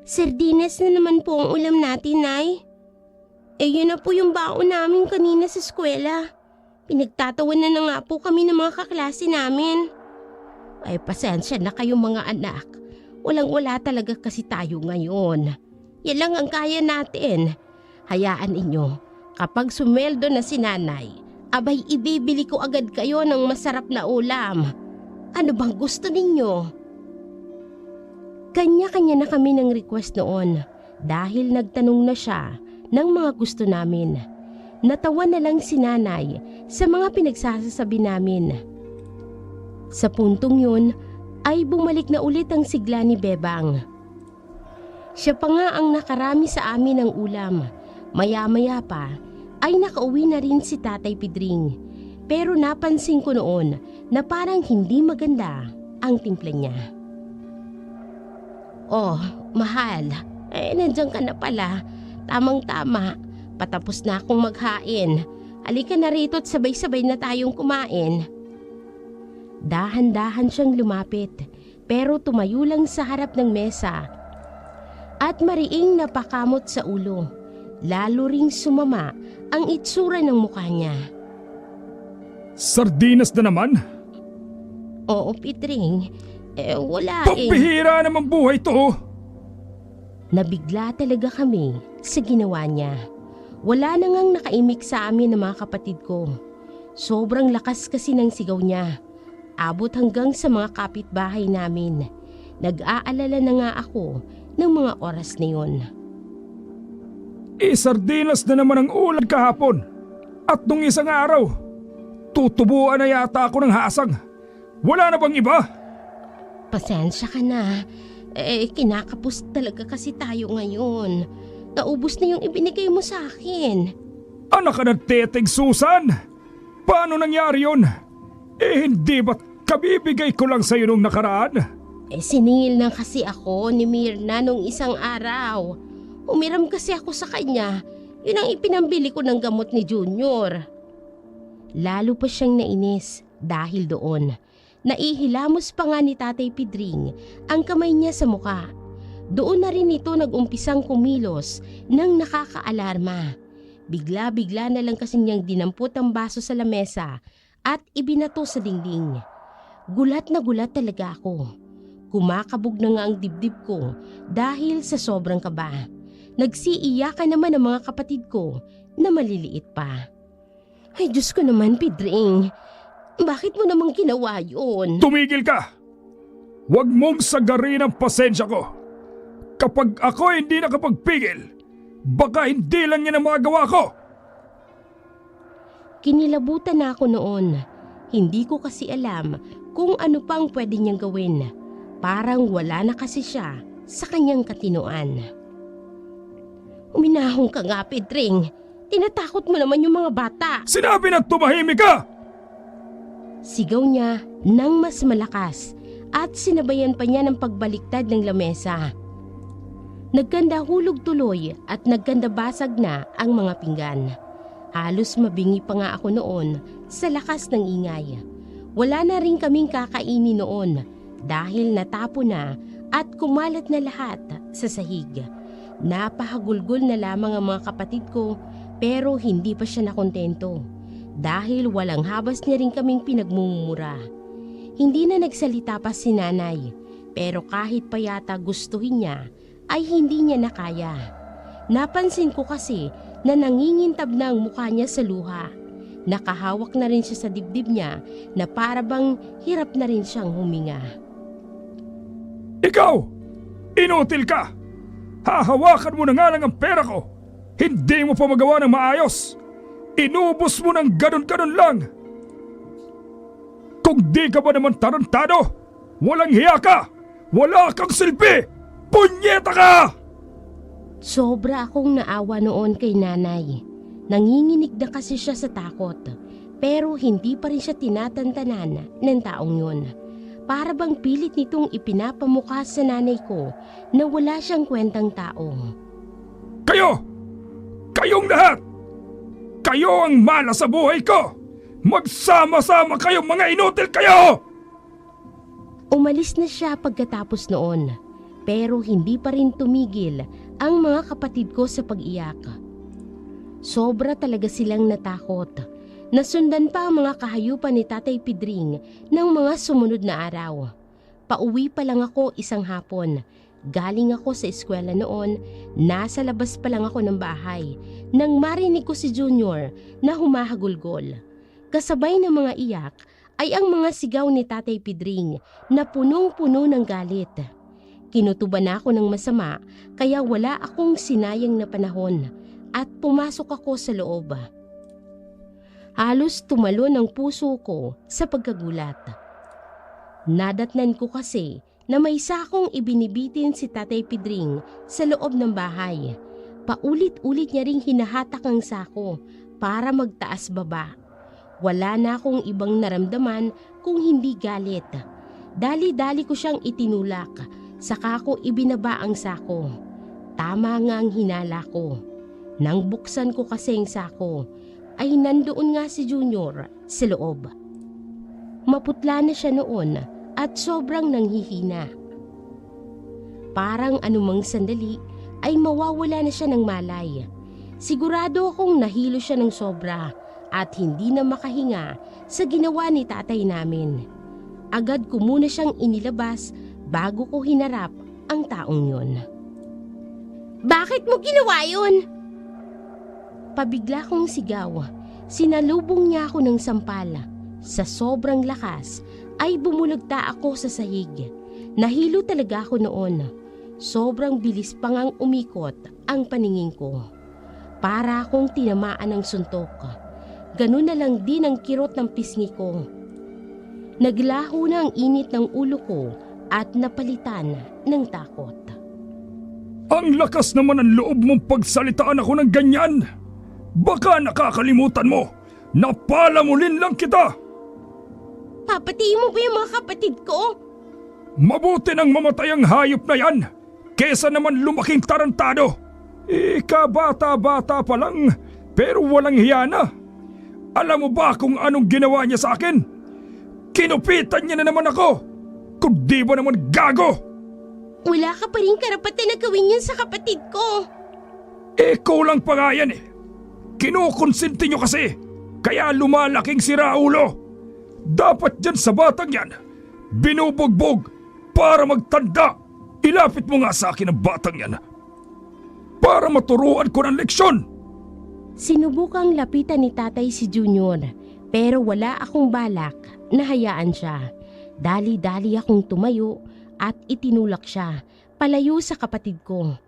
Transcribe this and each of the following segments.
Sardinas na naman po ang ulam natin, Nay. Yun na po yung baon namin kanina sa eskwela. Pinagtatawanan na nga po kami ng mga kaklase namin. Ay, pasensya na kayo mga anak. Walang-wala talaga kasi tayo ngayon. Yan lang ang kaya natin. Hayaan inyo, kapag sumweldo na si nanay, abay ibibili ko agad kayo ng masarap na ulam. Ano bang gusto ninyo? Kanya-kanya na kami ng request noon dahil nagtanong na siya ng mga gusto namin. Natawa na lang si nanay sa mga pinagsasabi namin. Sa puntong yun ay bumalik na ulit ang sigla ni Bebang. Siya pa nga ang nakarami sa amin ng ulam. Maya-maya pa ay nakauwi na rin si Tatay Pidring. Pero napansin ko noon na parang hindi maganda ang timpla niya. Oh, mahal. Nandiyan ka na pala. Tamang-tama. Patapos na akong maghain. Halika na rito at sabay-sabay na tayong kumain. Dahan-dahan siyang lumapit pero tumayo lang sa harap ng mesa at mariing napakamot sa ulo. Lalo ring sumama ang itsura ng mukha niya. Sardinas na naman? Oo, Pidring. Wala Pambihira naman buhay to. Nabigla talaga kami sa ginawa niya. Wala na ngang nakaimik sa amin ng mga kapatid ko. Sobrang lakas kasi ng sigaw niya. Abot hanggang sa mga kapitbahay namin. Nag-aalala na nga ako ng mga oras na yun. Sardinas na naman ang ulam kahapon. At nung isang araw, tutubuan na yata ako ng hasang. Wala na bang iba? Pasensya ka na. Kinakapos talaga kasi tayo ngayon. Naubos na yung ibinigay mo sa akin. Anak ka ng teteng Susan! Paano nangyari yun? Hindi ba't kabibigay ko lang sa'yo nung nakaraan? Siningil na kasi ako ni Mirna nung isang araw. Umiram kasi ako sa kanya. Yun ang ipinambili ko ng gamot ni Junior. Lalo pa siyang nainis dahil doon. Naihilamos pa nga ni Tatay Pidring ang kamay niya sa muka. Doon na rin ito nag-umpisang kumilos ng nakakaalarma. Bigla-bigla na lang kasi niyang dinampot ang baso sa lamesa at ibinato sa dingding. Gulat na gulat talaga ako. Kumakabog na nga ang dibdib ko dahil sa sobrang kaba. Nagsiiyakan naman ang mga kapatid ko na maliliit pa. Ay Diyos ko naman, Pidring. Bakit mo namang ginawa yun? Tumigil ka! Huwag mong sagarin ang pasensya ko. Kapag ako hindi nakapagpigil, baka hindi lang yan ang magawa ko. Kinilabutan na ako noon. Hindi ko kasi alam kung ano pang pwede niyang gawin. Parang wala na kasi siya sa kanyang katinoan. Uminahong ka nga, Pedring. Tinatakot mo naman yung mga bata. Sinabi na tumahimik ka! Sigaw niya nang mas malakas at sinabayan pa niya ng pagbaliktad ng lamesa. Nagkanda hulog tuloy at nagkanda basag na ang mga pinggan. Halos mabingi pa nga ako noon sa lakas ng ingay. Wala na rin kaming kakainin noon dahil natapo na at kumalat na lahat sa sahig. Napahagulgol na lamang ang mga kapatid ko pero hindi pa siya nakontento dahil walang habas niya rin kaming pinagmumura. Hindi na nagsalita pa si nanay pero kahit pa yata gustuhin niya ay hindi niya nakaya. Napansin ko kasi na nangingintab na ang mukha niya sa luha. Nakahawak na rin siya sa dibdib niya na para bang hirap na rin siyang huminga. Ikaw! Inutil ka! Hahawakan mo na nga lang ang pera ko! Hindi mo pa magawa ng maayos! Inubos mo ng ganon-ganon lang! Kung di ka ba naman tarantado, walang hiya ka! Wala kang silbi! Punyeta ka! Sobra akong naawa noon kay nanay. Nanginginig na kasi siya sa takot. Pero hindi pa rin siya tinatantanan ng taong yun. Para bang pilit nitong ipinapamukha sa nanay ko na wala siyang kwentang tao. Kayo! Kayong lahat! Kayo ang mala sa buhay ko! Magsama-sama kayong mga inutil kayo! Umalis na siya pagkatapos noon. Pero hindi pa rin tumigil ang mga kapatid ko sa pag-iyak. Sobra talaga silang natakot. Nasundan pa ang mga kahayupan ni Tatay Pidring ng mga sumunod na araw. Pauwi pa lang ako isang hapon. Galing ako sa eskwela noon, nasa labas pa lang ako ng bahay nang marinig ko si Junior na humahagulgol. Kasabay ng mga iyak ay ang mga sigaw ni Tatay Pidring na punong-puno ng galit. Kinutuban ako ng masama kaya wala akong sinayang na panahon at pumasok ako sa loob. Halos tumalon ang puso ko sa pagkagulat. Nadatnan ko kasi na may sakong ibinibitin si Tatay Pidring sa loob ng bahay. Paulit-ulit niya ring hinahatak ang sako para magtaas baba. Wala na akong ibang naramdaman kung hindi galit. Dali-dali ko siyang itinulak, saka ko ibinaba ang sako. Tama nga ang hinala ko. Nang buksan ko kasi ang sako, ay nandoon nga si Junior sa loob. Maputla na siya noon at sobrang nanghihina. Parang anumang sandali ay mawawala na siya ng malay. Sigurado akong nahilo siya ng sobra at hindi na makahinga sa ginawa ni tatay namin. Agad ko muna siyang inilabas bago ko hinarap ang taong yun. Bakit mo ginawa yun? Pabigla kong sigaw. Sinalubong niya ako ng sampal. Sa sobrang lakas ay bumulagta ako sa sahig. Nahilo talaga ako noon. Sobrang bilis pa ngang umikot ang paningin ko. Para akong tinamaan ng suntok. Ganun na lang din ang kirot ng pisngi ko. Naglaho na ang init ng ulo ko at napalitan ng takot. Ang lakas naman ang loob mong pagsalitaan ako ng ganyan. Baka nakakalimutan mo na palamulin lang kita. Papatiin mo ba yung mga kapatid ko? Mabuti nang mamatay ang hayop na yan kesa naman lumaking tarantado. Bata-bata pa lang pero walang hiya na. Alam mo ba kung anong ginawa niya sa akin? Kinupitan niya na naman ako. Kung di ba naman gago? Wala ka pa rin karapatan na gawin yun sa kapatid ko. Kulang pa nga yan eh. Kinukonsinti nyo kasi, kaya lumalaking siraulo. Dapat dyan sa batang yan, binubugbog para magtanda. Ilapit mo nga sa akin ang batang yan para maturuan ko ng leksyon. Sinubukang lapitan ni tatay si Junior, pero wala akong balak na hayaan siya. Dali-dali akong tumayo at itinulak siya palayo sa kapatid ko.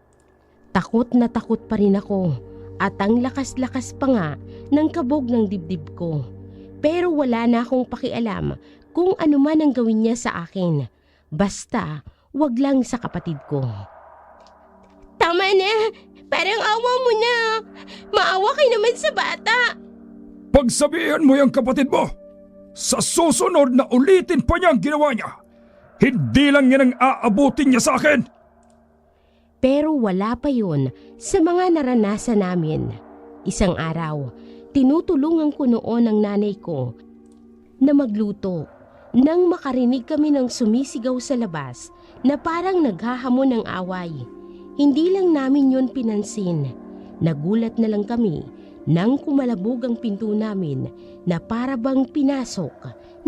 Takot na takot pa rin ako. At ang lakas-lakas pa nga ng kabog ng dibdib ko. Pero wala na akong pakialam kung ano man ang gawin niya sa akin. Basta, wag lang sa kapatid ko. Tama na! Parang awa mo na! Maawa kayo naman sa bata! Pagsabihan mo yung kapatid mo, sa susunod na ulitin pa niya ang ginawa niya, hindi lang yan ang aabutin niya sa akin. Pero wala pa yun sa mga naranasan namin. Isang araw, tinutulungan ko noon ang nanay ko na magluto. Nang makarinig kami ng sumisigaw sa labas na parang naghahamon ng away. Hindi lang namin yun pinansin. Nagulat na lang kami nang kumalabog ang pinto namin na para bang pinasok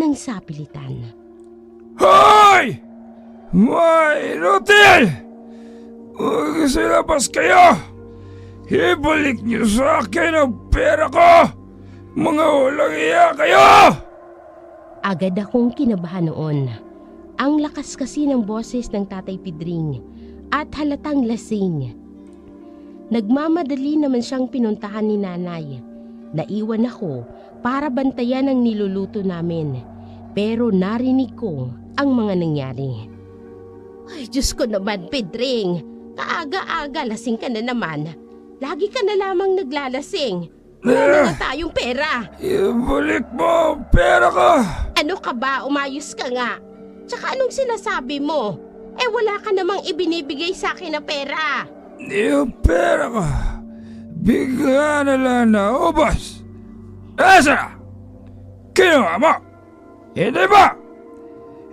ng sapilitan. Hoy! May inutil! Huwag silabas kayo! Ibalik niyo sa akin ang pera ko! Mga walang iya kayo! Agad akong kinabahan noon. Ang lakas kasi ng boses ng Tatay Pidring at halatang lasing. Nagmamadali naman siyang pinuntahan ni nanay. Naiwan ako para bantayan ang niluluto namin. Pero narinig ko ang mga nangyari. Ay, Diyos ko naman, Pidring! Kaaga-aga, lasing ka na naman. Lagi ka na lamang naglalasing. Wala na tayong pera. Ibalik mo ang pera ko! Ano ka ba? Umayos ka nga. Tsaka anong sinasabi mo? Wala ka namang ibinibigay sa akin na pera. Yung pera ko, bigla na lang naubos. Asa? Kinuha mo? Hindi ba?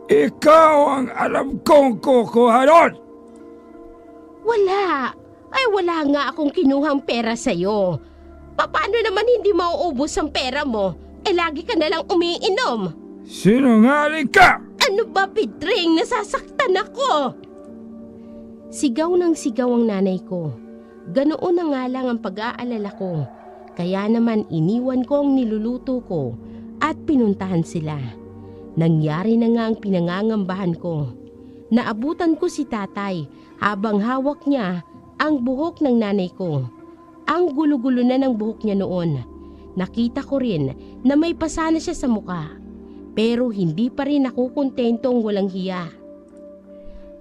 Ikaw ang alam kong kukuha doon. Wala. Ay wala nga akong kinuhang pera sa'yo. Paano naman hindi mauubos ang pera mo? Lagi ka nalang umiinom. Sinungaling ka! Ano ba, Pedring? Nasasaktan ako. Sigaw ng sigaw ang nanay ko. Ganoon na nga lang ang pag-aalala ko. Kaya naman iniwan ko ang niluluto ko at pinuntahan sila. Nangyari na nga ang pinangangambahan ko. Naabutan ko si tatay habang hawak niya ang buhok ng nanay ko. Ang gulo-gulo na ng buhok niya noon. Nakita ko rin na may pasa na siya sa muka. Pero hindi pa rin ako kontentong walang hiya.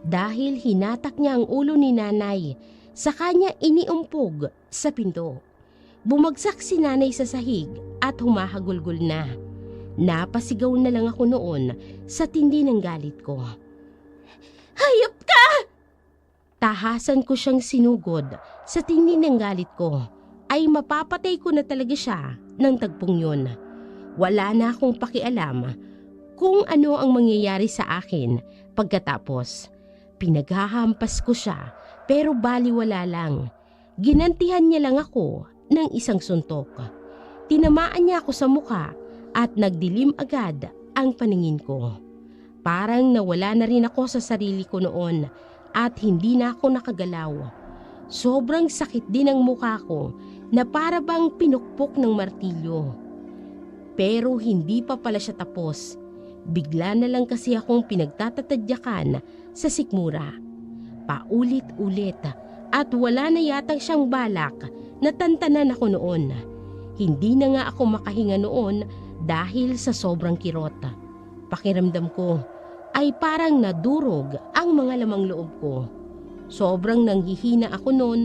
Dahil hinatak niya ang ulo ni nanay, sa kanya iniumpog sa pinto. Bumagsak si nanay sa sahig at humahagulgol na. Napasigaw na lang ako noon sa tindi ng galit ko. Hayop ka! Tahasan ko siyang sinugod sa tindi ng galit ko. Ay mapapatay ko na talaga siya ng tagpong yun. Wala na akong pakialam kung ano ang mangyayari sa akin pagkatapos. Pinaghahampas ko siya pero baliwala lang. Ginantihan niya lang ako ng isang suntok. Tinamaan niya ako sa mukha at nagdilim agad ang paningin ko. Parang nawala na rin ako sa sarili ko noon at hindi na ako nakagalaw. Sobrang sakit din ang mukha ko na para bang pinukpok ng martilyo. Pero hindi pa pala siya tapos. Bigla na lang kasi akong pinagtatatadyakan sa sikmura. Paulit-ulit at wala na yatang siyang balak na tantanan ako noon. Hindi na nga ako makahinga noon dahil sa sobrang kirot. Pakiramdam ko ay parang nadurog ang mga lamang loob ko. Sobrang nanghihina ako noon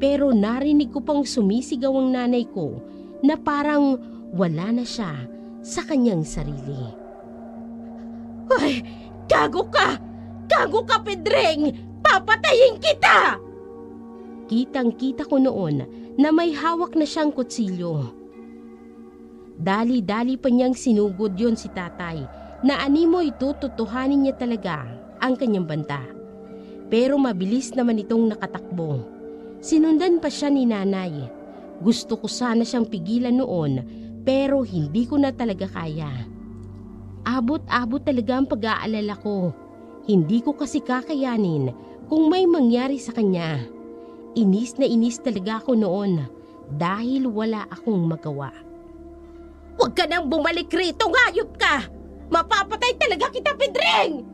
pero narinig ko pang sumisigaw ang nanay ko na parang wala na siya sa kanyang sarili. Ay, gago ka! Gago ka, Pedring! Papatayin kita! Kitang-kita ko noon na may hawak na siyang kutsilyo. Dali-dali pa niyang sinugod yon si tatay na animoy tututuhanin niya talaga ang kanyang banta. Pero mabilis naman itong nakatakbo. Sinundan pa siya ni nanay. Gusto ko sana siyang pigilan noon pero hindi ko na talaga kaya. Abot-abot talaga ang pag-aalala ko. Hindi ko kasi kakayanin kung may mangyari sa kanya. Inis na inis talaga ako noon dahil wala akong magawa. Huwag ka nang bumalik rito, hayop ka! Mapapatay talaga kita, Pedring!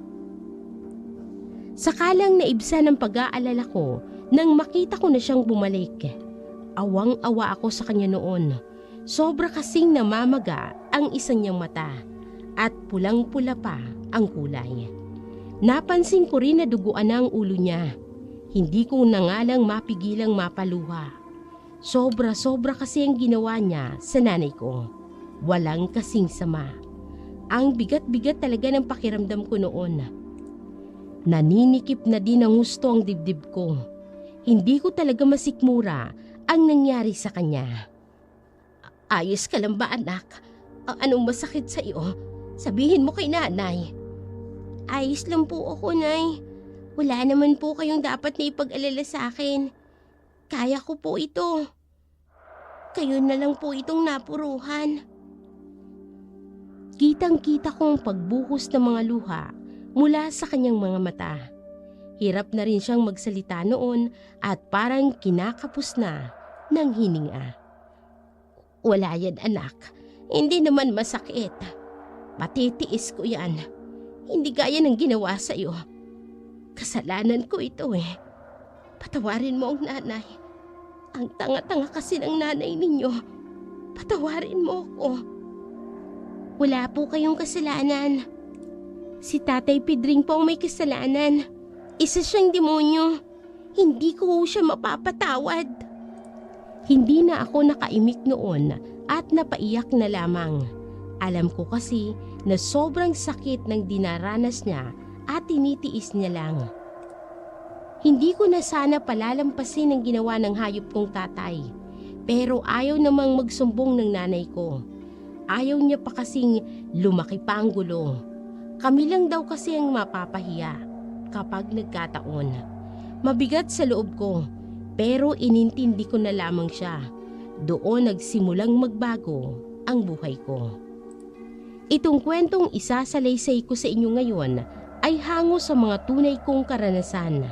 Sakalang naibsan ang pag-aalala ko nang makita ko na siyang bumalik. Awang-awa ako sa kanya noon. Sobra kasing namamaga ang isang niyang mata at pulang-pula pa ang kulay. Napansin ko rin na duguan na ang ulo niya. Hindi ko na nga lang mapigilang mapaluha. Sobra-sobra kasi ang ginawa niya sa nanay ko. Walang kasing sama. Ang bigat-bigat talaga ng pakiramdam ko noon. Naninikip na din ng gusto ang dibdib ko. Hindi ko talaga masikmura ang nangyari sa kanya. Ayos ka lang ba, anak? Anong masakit sa iyo? Sabihin mo kay nanay. Ayos lang po ako, nay. Wala naman po kayong dapat na ipag-alala sa akin. Kaya ko po ito. Kayo na lang po itong napuruhan. Kitang-kita ko ang pagbuhos ng mga luha mula sa kanyang mga mata. Hirap na rin siyang magsalita noon at parang kinakapos na ng hininga. Wala yan, anak. Hindi naman masakit. Matitiis ko yan. Hindi gaya ng ginawa sa'yo. Kasalanan ko ito eh. Patawarin mo ang nanay. Ang tanga-tanga kasi ng nanay ninyo. Patawarin mo ako. Wala po kayong kasalanan. Si Tatay Pedring po ang may kasalanan. Isa siyang demonyo. Hindi ko siya mapapatawad. Hindi na ako nakaimik noon at napaiyak na lamang. Alam ko kasi na sobrang sakit ng dinaranas niya at tinitiis niya lang. Hindi ko na sana palalampasin ang ginawa ng hayop kong tatay. Pero ayaw namang magsumbong ng nanay ko. Ayaw niya pa kasing lumaki pa ang gulo. Kami lang daw kasi ang mapapahiya kapag nagkataon. Mabigat sa loob ko, pero inintindi ko na lamang siya. Doon nagsimulang magbago ang buhay ko. Itong kwentong isasalaysay ko sa inyo ngayon ay hango sa mga tunay kong karanasan.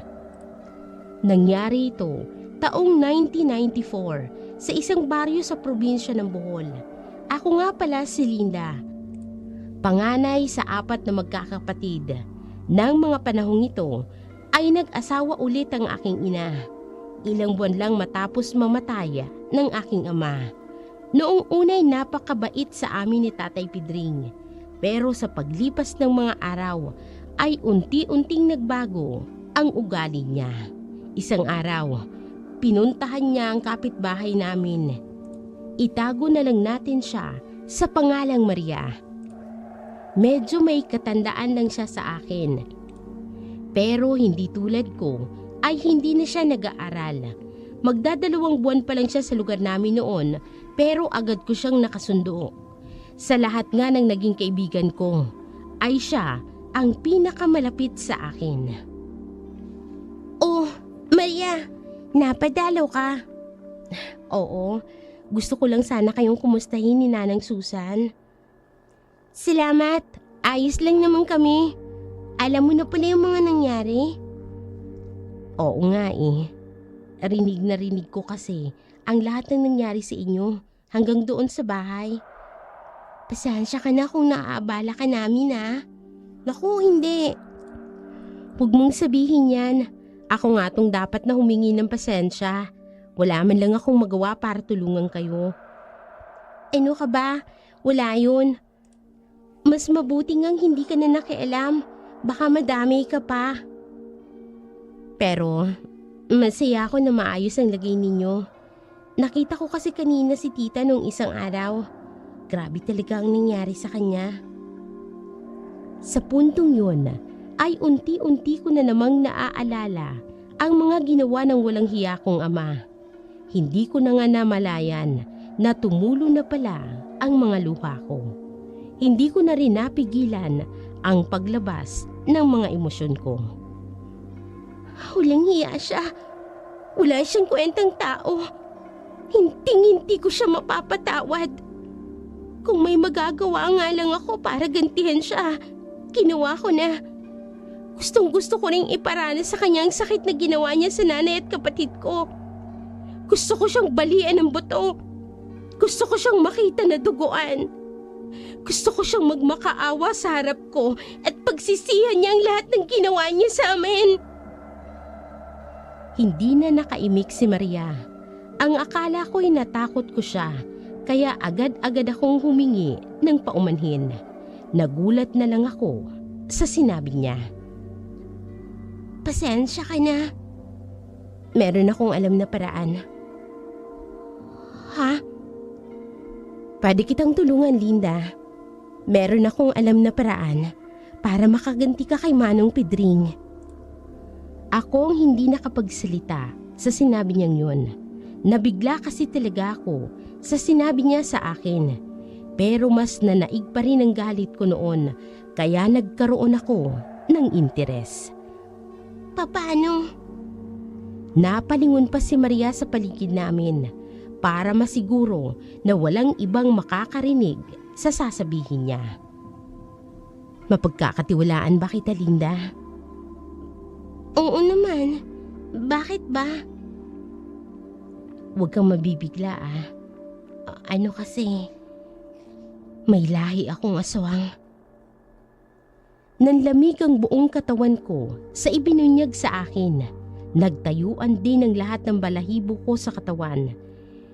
Nangyari ito taong 1994 sa isang baryo sa probinsya ng Bohol. Ako nga pala si Linda, panganay sa 4 na magkakapatid. Nang mga panahong ito ay nag-asawa ulit ang aking ina. Ilang buwan lang matapos mamatay ng aking ama. Noong unay napakabait sa amin ni Tatay Pedring. Pero sa paglipas ng mga araw ay unti-unting nagbago ang ugali niya. Isang araw, pinuntahan niya ang kapitbahay namin. Itago na lang natin siya sa pangalang Maria. Medyo may katandaan lang siya sa akin. Pero hindi tulad ko ay hindi na siya nag-aaral. Magdadalawang buwan pa lang siya sa lugar namin noon pero agad ko siyang nakasundo. Sa lahat nga ng naging kaibigan ko ay siya ang pinakamalapit sa akin. Oh, Maria, napadalaw ka. Oo, gusto ko lang sana kayong kumustahin ni Nanang Susan. Salamat, ayos lang naman kami. Alam mo na pala yung mga nangyari? Oo nga eh. Rinig na rinig ko kasi ang lahat ng nangyari sa inyo hanggang doon sa bahay. Pasensya ka na kung naaabala ka namin ah. Naku, hindi. Huwag mong sabihin yan. Ako nga tong dapat na humingi ng pasensya. Wala man lang akong magawa para tulungan kayo. Ano ka ba? Wala yun. Mas mabuti ngang hindi ka na nakialam. Baka madami ka pa. Pero masaya ako na maayos ang lagay ninyo. Nakita ko kasi kanina si tita nung isang araw. Grabe talaga ang nangyari sa kanya. Sa puntong yun ay unti-unti ko na namang naaalala ang mga ginawa ng walang hiya kong ama. Hindi ko na nga namalayan na tumulo na pala ang mga luha ko. Hindi ko na rin napigilan ang paglabas ng mga emosyon ko. Walang hiya siya. Wala siyang kwentang tao. Hinting-hinti ko siya mapapatawad. Kung may magagawa nga lang ako para gantihan siya, ginawa ko na. Gustong-gusto ko ring iparana sa kanya ang sakit na ginawa niya sa nanay at kapatid ko. Gusto ko siyang balian ng buto. Gusto ko siyang makita na duguan. Gusto ko siyang magmakaawa sa harap ko at pagsisihan niya ang lahat ng ginawa niya sa amin. Hindi na nakaimik si Maria. Ang akala ko'y natakot ko siya, kaya agad-agad akong humingi ng paumanhin. Nagulat na lang ako sa sinabi niya. Pasensya ka na. Meron akong alam na paraan. Ha? Pwede kitang tulungan, Linda. Meron akong alam na paraan para makaganti ka kay Manong Pedring. Ako ang hindi nakapagsalita sa sinabi niyang yun. Nabigla kasi talaga ako sa sinabi niya sa akin. Pero mas nanaig pa rin ang galit ko noon, kaya nagkaroon ako ng interes. Paano? Napalingon pa si Maria sa paligid namin para masiguro na walang ibang makakarinig sa sasabihin niya. Mapagkakatiwalaan ba kita, Linda? Oo naman. Bakit ba? Huwag kang mabibigla ah. Ano kasi, may lahi akong aswang. Nanlamig ang buong katawan ko sa ibinunyag sa akin. Nagtayuan din ang lahat ng balahibo ko sa katawan.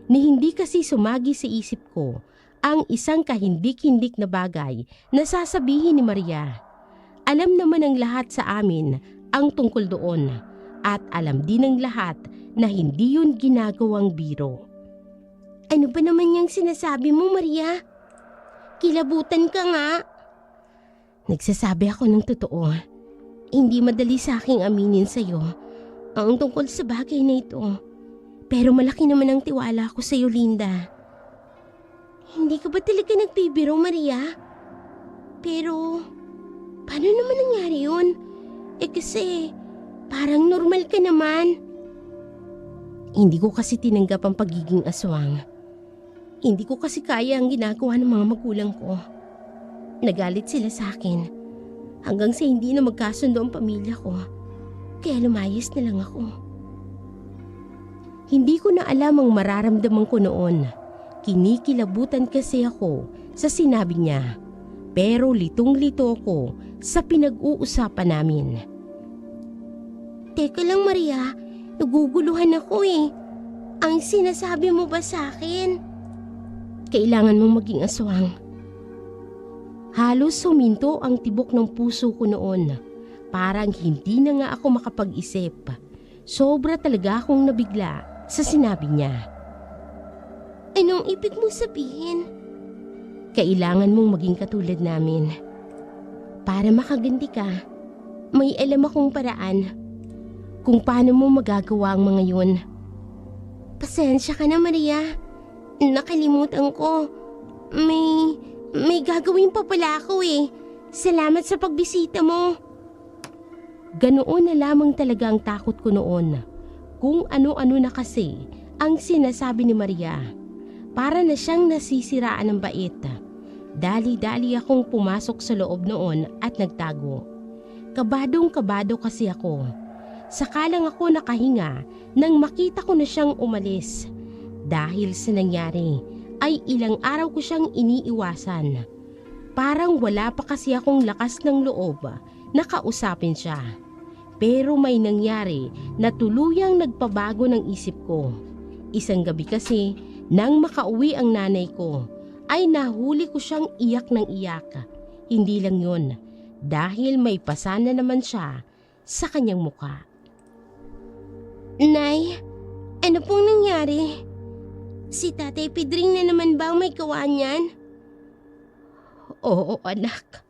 Ni hindi kasi sumagi sa isip ko ang isang kahindik-hindik na bagay na sasabihin ni Maria. Alam naman ng lahat sa amin ang tungkol doon at alam din ng lahat na hindi yun ginagawang biro. Ano ba naman yung sinasabi mo, Maria? Kilabutan ka nga. Nagsasabi ako ng totoo. Hindi madali sa aking aminin sa'yo ang tungkol sa bagay na ito. Pero malaki naman ang tiwala ko sa'yo, Linda. Hindi ka ba talaga nagbibiro, Maria? Pero, paano naman nangyari yun? Kasi, Parang normal ka naman. Hindi ko kasi tinanggap ang pagiging aswang. Hindi ko kasi kaya ang ginagawa ng mga magulang ko. Nagalit sila sa akin hanggang sa hindi na magkasundo ang pamilya ko. Kaya lumayas na lang ako. Hindi ko na alam ang mararamdaman ko noon. Kinikilabutan kasi ako sa sinabi niya. Pero litong-lito ako sa pinag-uusapan namin. Teka lang Maria, naguguluhan ako eh. Ang sinasabi mo ba sa akin? Kailangan mong maging aswang. Halos suminto ang tibok ng puso ko noon. Parang hindi na nga ako makapag-isip. Sobra talaga akong nabigla sa sinabi niya. Anong ibig mo sabihin? Kailangan mong maging katulad namin. Para makaganti ka, may alam akong paraan kung paano mo magagawa ang mga yun. Pasensya ka na Maria. Nakalimutan ko. May gagawin pa pala ako eh. Salamat sa pagbisita mo. Ganoon na lamang talaga ang takot ko noon. Kung ano-ano na kasi ang sinasabi ni Maria. Para na siyang nasisiraan ng bait. Dali-dali akong pumasok sa loob noon at nagtago. Kabadong-kabado kasi ako. Saka lang ako nakahinga nang makita ko na siyang umalis. Dahil sa nangyari ay ilang araw ko siyang iniiwasan. Parang wala pa kasi akong lakas ng loob na kausapin siya. Pero may nangyari na tuluyang nagpabago ng isip ko. Isang gabi kasi nang makauwi ang nanay ko ay nahuli ko siyang iyak ng iyak. Hindi lang yun, dahil may pasa na naman siya sa kanyang mukha. Nay, ano pong nangyari? Si Tatay Pedring na naman ba ang may gawa niyan? Oo anak.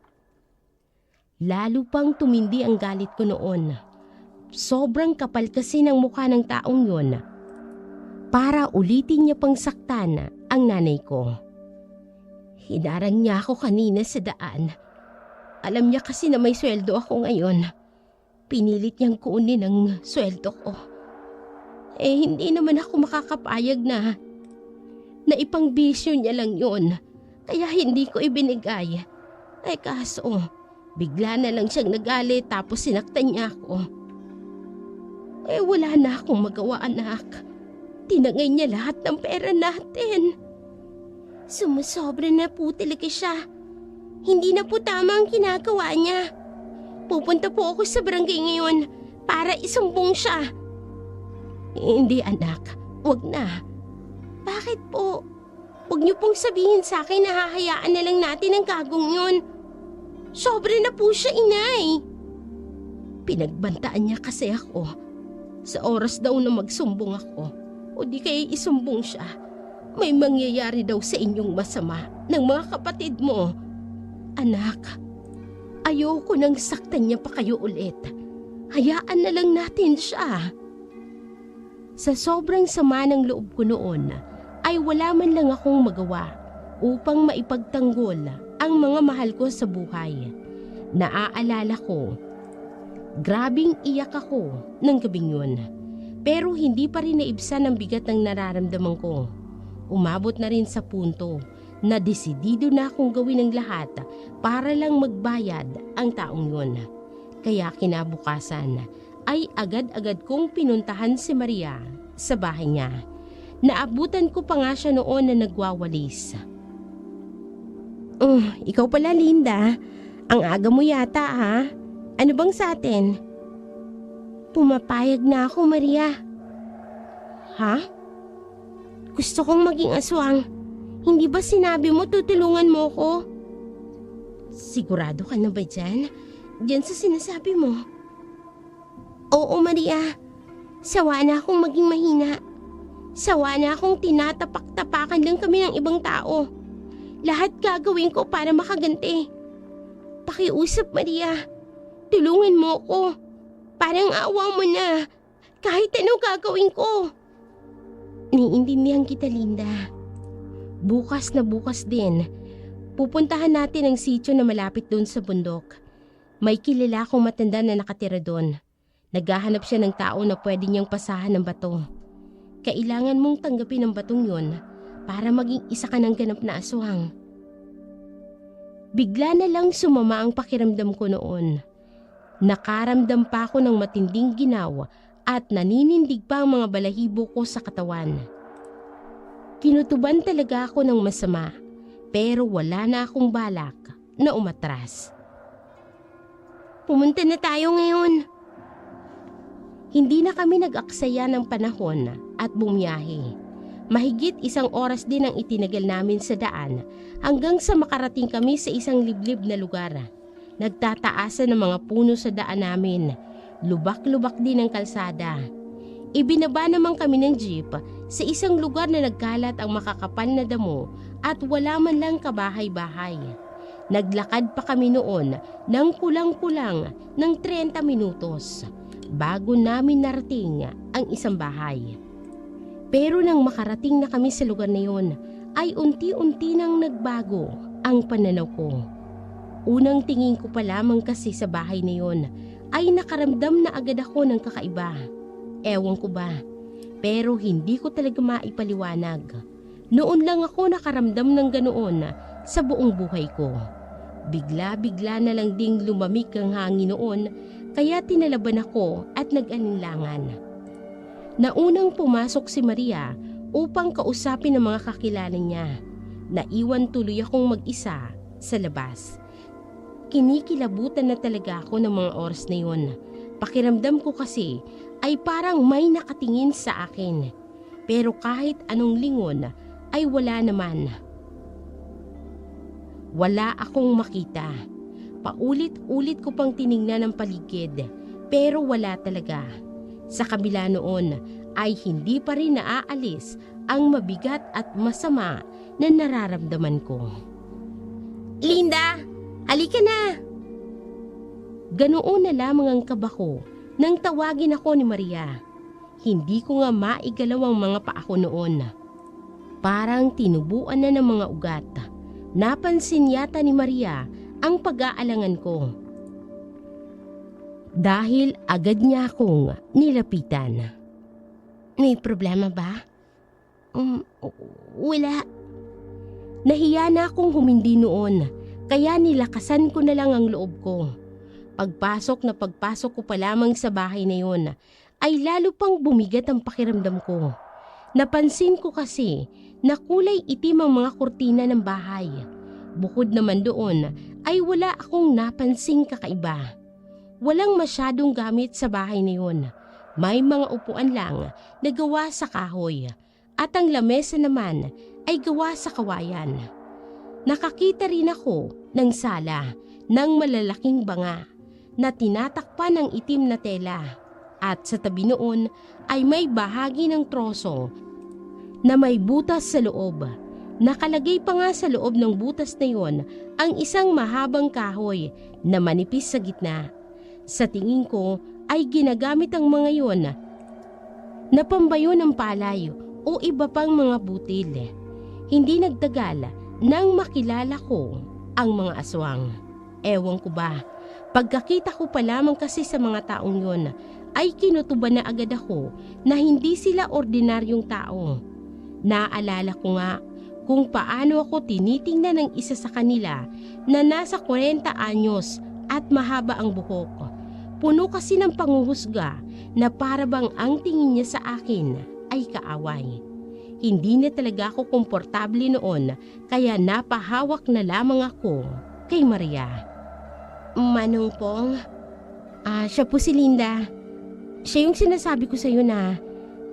Lalo pang tumindi ang galit ko noon. Sobrang kapal kasi ng mukha ng taong yun. Para ulitin niya pang saktan ang nanay ko. Hinarang niya ako kanina sa daan. Alam niya kasi na may sweldo ako ngayon. Pinilit niyang kunin ang sweldo ko. Hindi naman ako makakapayag na ipangbisyo niya lang yun. Kaya hindi ko ibinigay. Kaso, bigla na lang siyang nagalit tapos sinaktan niya ako. Wala na akong magawa anak. Tinangay niya lahat ng pera natin. Sumusobra na po talaga siya. Hindi na po tama ang ginagawa niya. Pupunta po ako sa barangay ngayon para isumbong siya. Hindi anak, wag na. Bakit po? Huwag niyo pong sabihin sa akin na hahayaan na lang natin ang gagong yun. Sobra na po siya, inay. Pinagbantaan niya kasi ako. Sa oras daw na magsumbong ako, o di kaya isumbong siya, may mangyayari daw sa inyong masama ng mga kapatid mo. Anak, ayoko nang saktan niya pa kayo ulit. Hayaan na lang natin siya. Sa sobrang sama ng loob ko noon, ay wala man lang akong magawa upang maipagtanggol ang mga mahal ko sa buhay. Naaalala ko, grabing iyak ako ng gabing yun. Pero hindi pa rin naibsan ang bigat ng nararamdaman ko. Umabot na rin sa punto na desidido na akong gawin ang lahat para lang magbayad ang taong yun. Kaya kinabukasan ay agad-agad kong pinuntahan si Maria sa bahay niya. Naabutan ko pa nga siya noon na nagwawalis. Ikaw pala Linda, ang aga mo yata ha? Ano bang sa atin? Pumapayag na ako Maria. Ha? Gusto kong maging aswang. Hindi ba sinabi mo tutulungan mo ko? Sigurado ka na ba dyan? Diyan sa sinasabi mo? Oo Maria, sawa na akong maging mahina. Sawa na akong tinatapak-tapakan lang kami ng ibang tao. Lahat gagawin ko para makaganti. Pakiusap Maria, tulungan mo ko. Parang awa mo na. Kahit ano gagawin ko. Niintindihan kita Linda. Bukas na bukas din, pupuntahan natin ang sitio na malapit doon sa bundok. May kilala akong matanda na nakatira doon. Naghahanap siya ng tao na pwede niyang pasahan ng bato. Kailangan mong tanggapin ang batong yun para maging isa ka ng ganap na aswang. Bigla na lang sumama ang pakiramdam ko noon. Nakaramdam pa ako ng matinding ginaw at naninindig pa ang mga balahibo ko sa katawan. Kinutuban talaga ako ng masama pero wala na akong balak na umatras. Pumunta na tayo ngayon. Hindi na kami nag-aksaya ng panahon at bumiyahe. Mahigit 1 oras din ang itinagal namin sa daan hanggang sa makarating kami sa isang liblib na lugar. Nagtataasan ng mga puno sa daan namin. Lubak-lubak din ang kalsada. Ibinaba naman kami ng jeep sa isang lugar na nagkalat ang makakapal na damo at wala man lang kabahay-bahay. Naglakad pa kami noon ng kulang-kulang ng 30 minutos bago namin narating ang isang bahay. Pero nang makarating na kami sa lugar na yun, ay unti-unti nang nagbago ang pananaw ko. Unang tingin ko pa lamang kasi sa bahay na yun, ay nakaramdam na agad ako ng kakaiba. Ewan ko ba, pero hindi ko talaga maipaliwanag. Noon lang ako nakaramdam ng ganoon sa buong buhay ko. Bigla-bigla na lang ding lumamig ang hangin noon, kaya tinalaban ako at nag-alinlangan. Naunang pumasok si Maria upang kausapin ang mga kakilala niya. Naiwan tuloy akong mag-isa sa labas. Kinikilabutan na talaga ako ng mga oras na yun. Pakiramdam ko kasi ay parang may nakatingin sa akin. Pero kahit anong lingon ay wala naman. Wala akong makita. Paulit-ulit ko pang tiningnan ang paligid pero wala talaga. Sa kabila noon ay hindi pa rin naaalis ang mabigat at masama na nararamdaman ko. Linda! Halika na! Ganoon na lamang ang kaba ko nang tawagin ako ni Maria. Hindi ko nga maigalaw ang mga paa ko noon. Parang tinubuan na ng mga ugat. Napansin yata ni Maria ang pag-aalangan ko. Dahil agad niya akong nilapitan. May problema ba? Wala. Nahiya na akong humindi noon, kaya nilakasan ko na lang ang loob ko. Pagpasok ko pa lamang sa bahay na yon, ay lalo pang bumigat ang pakiramdam ko. Napansin ko kasi na kulay itim ang mga kurtina ng bahay. Bukod naman doon ay wala akong napansing kakaiba. Walang masyadong gamit sa bahay na yun. May mga upuan lang na gawa sa kahoy at ang lamesa naman ay gawa sa kawayan. Nakakita rin ako ng sala ng malalaking banga na tinatakpan ng itim na tela at sa tabi noon ay may bahagi ng troso na may butas sa loob. Nakalagay pa nga sa loob ng butas na yon ang isang mahabang kahoy na manipis sa gitna. Sa tingin ko ay ginagamit ang mga yon na pambayo ng palay o iba pang mga butil. Hindi nagtagal nang makilala ko ang mga aswang. Ewan ko ba, pagkakita ko pa lamang kasi sa mga taong yon ay kinutuban na agad ako na hindi sila ordinaryong tao. Naalala ko nga kung paano ako tinitingnan ng isa sa kanila na nasa 40 anyos at mahaba ang buhok. Puno kasi ng panghuhusga na parabang ang tingin niya sa akin ay kaaway. Hindi na talaga ako komportable noon kaya napahawak na lamang ako kay Maria. Manong Pong, siya po si Linda. Siya yung sinasabi ko sa iyo na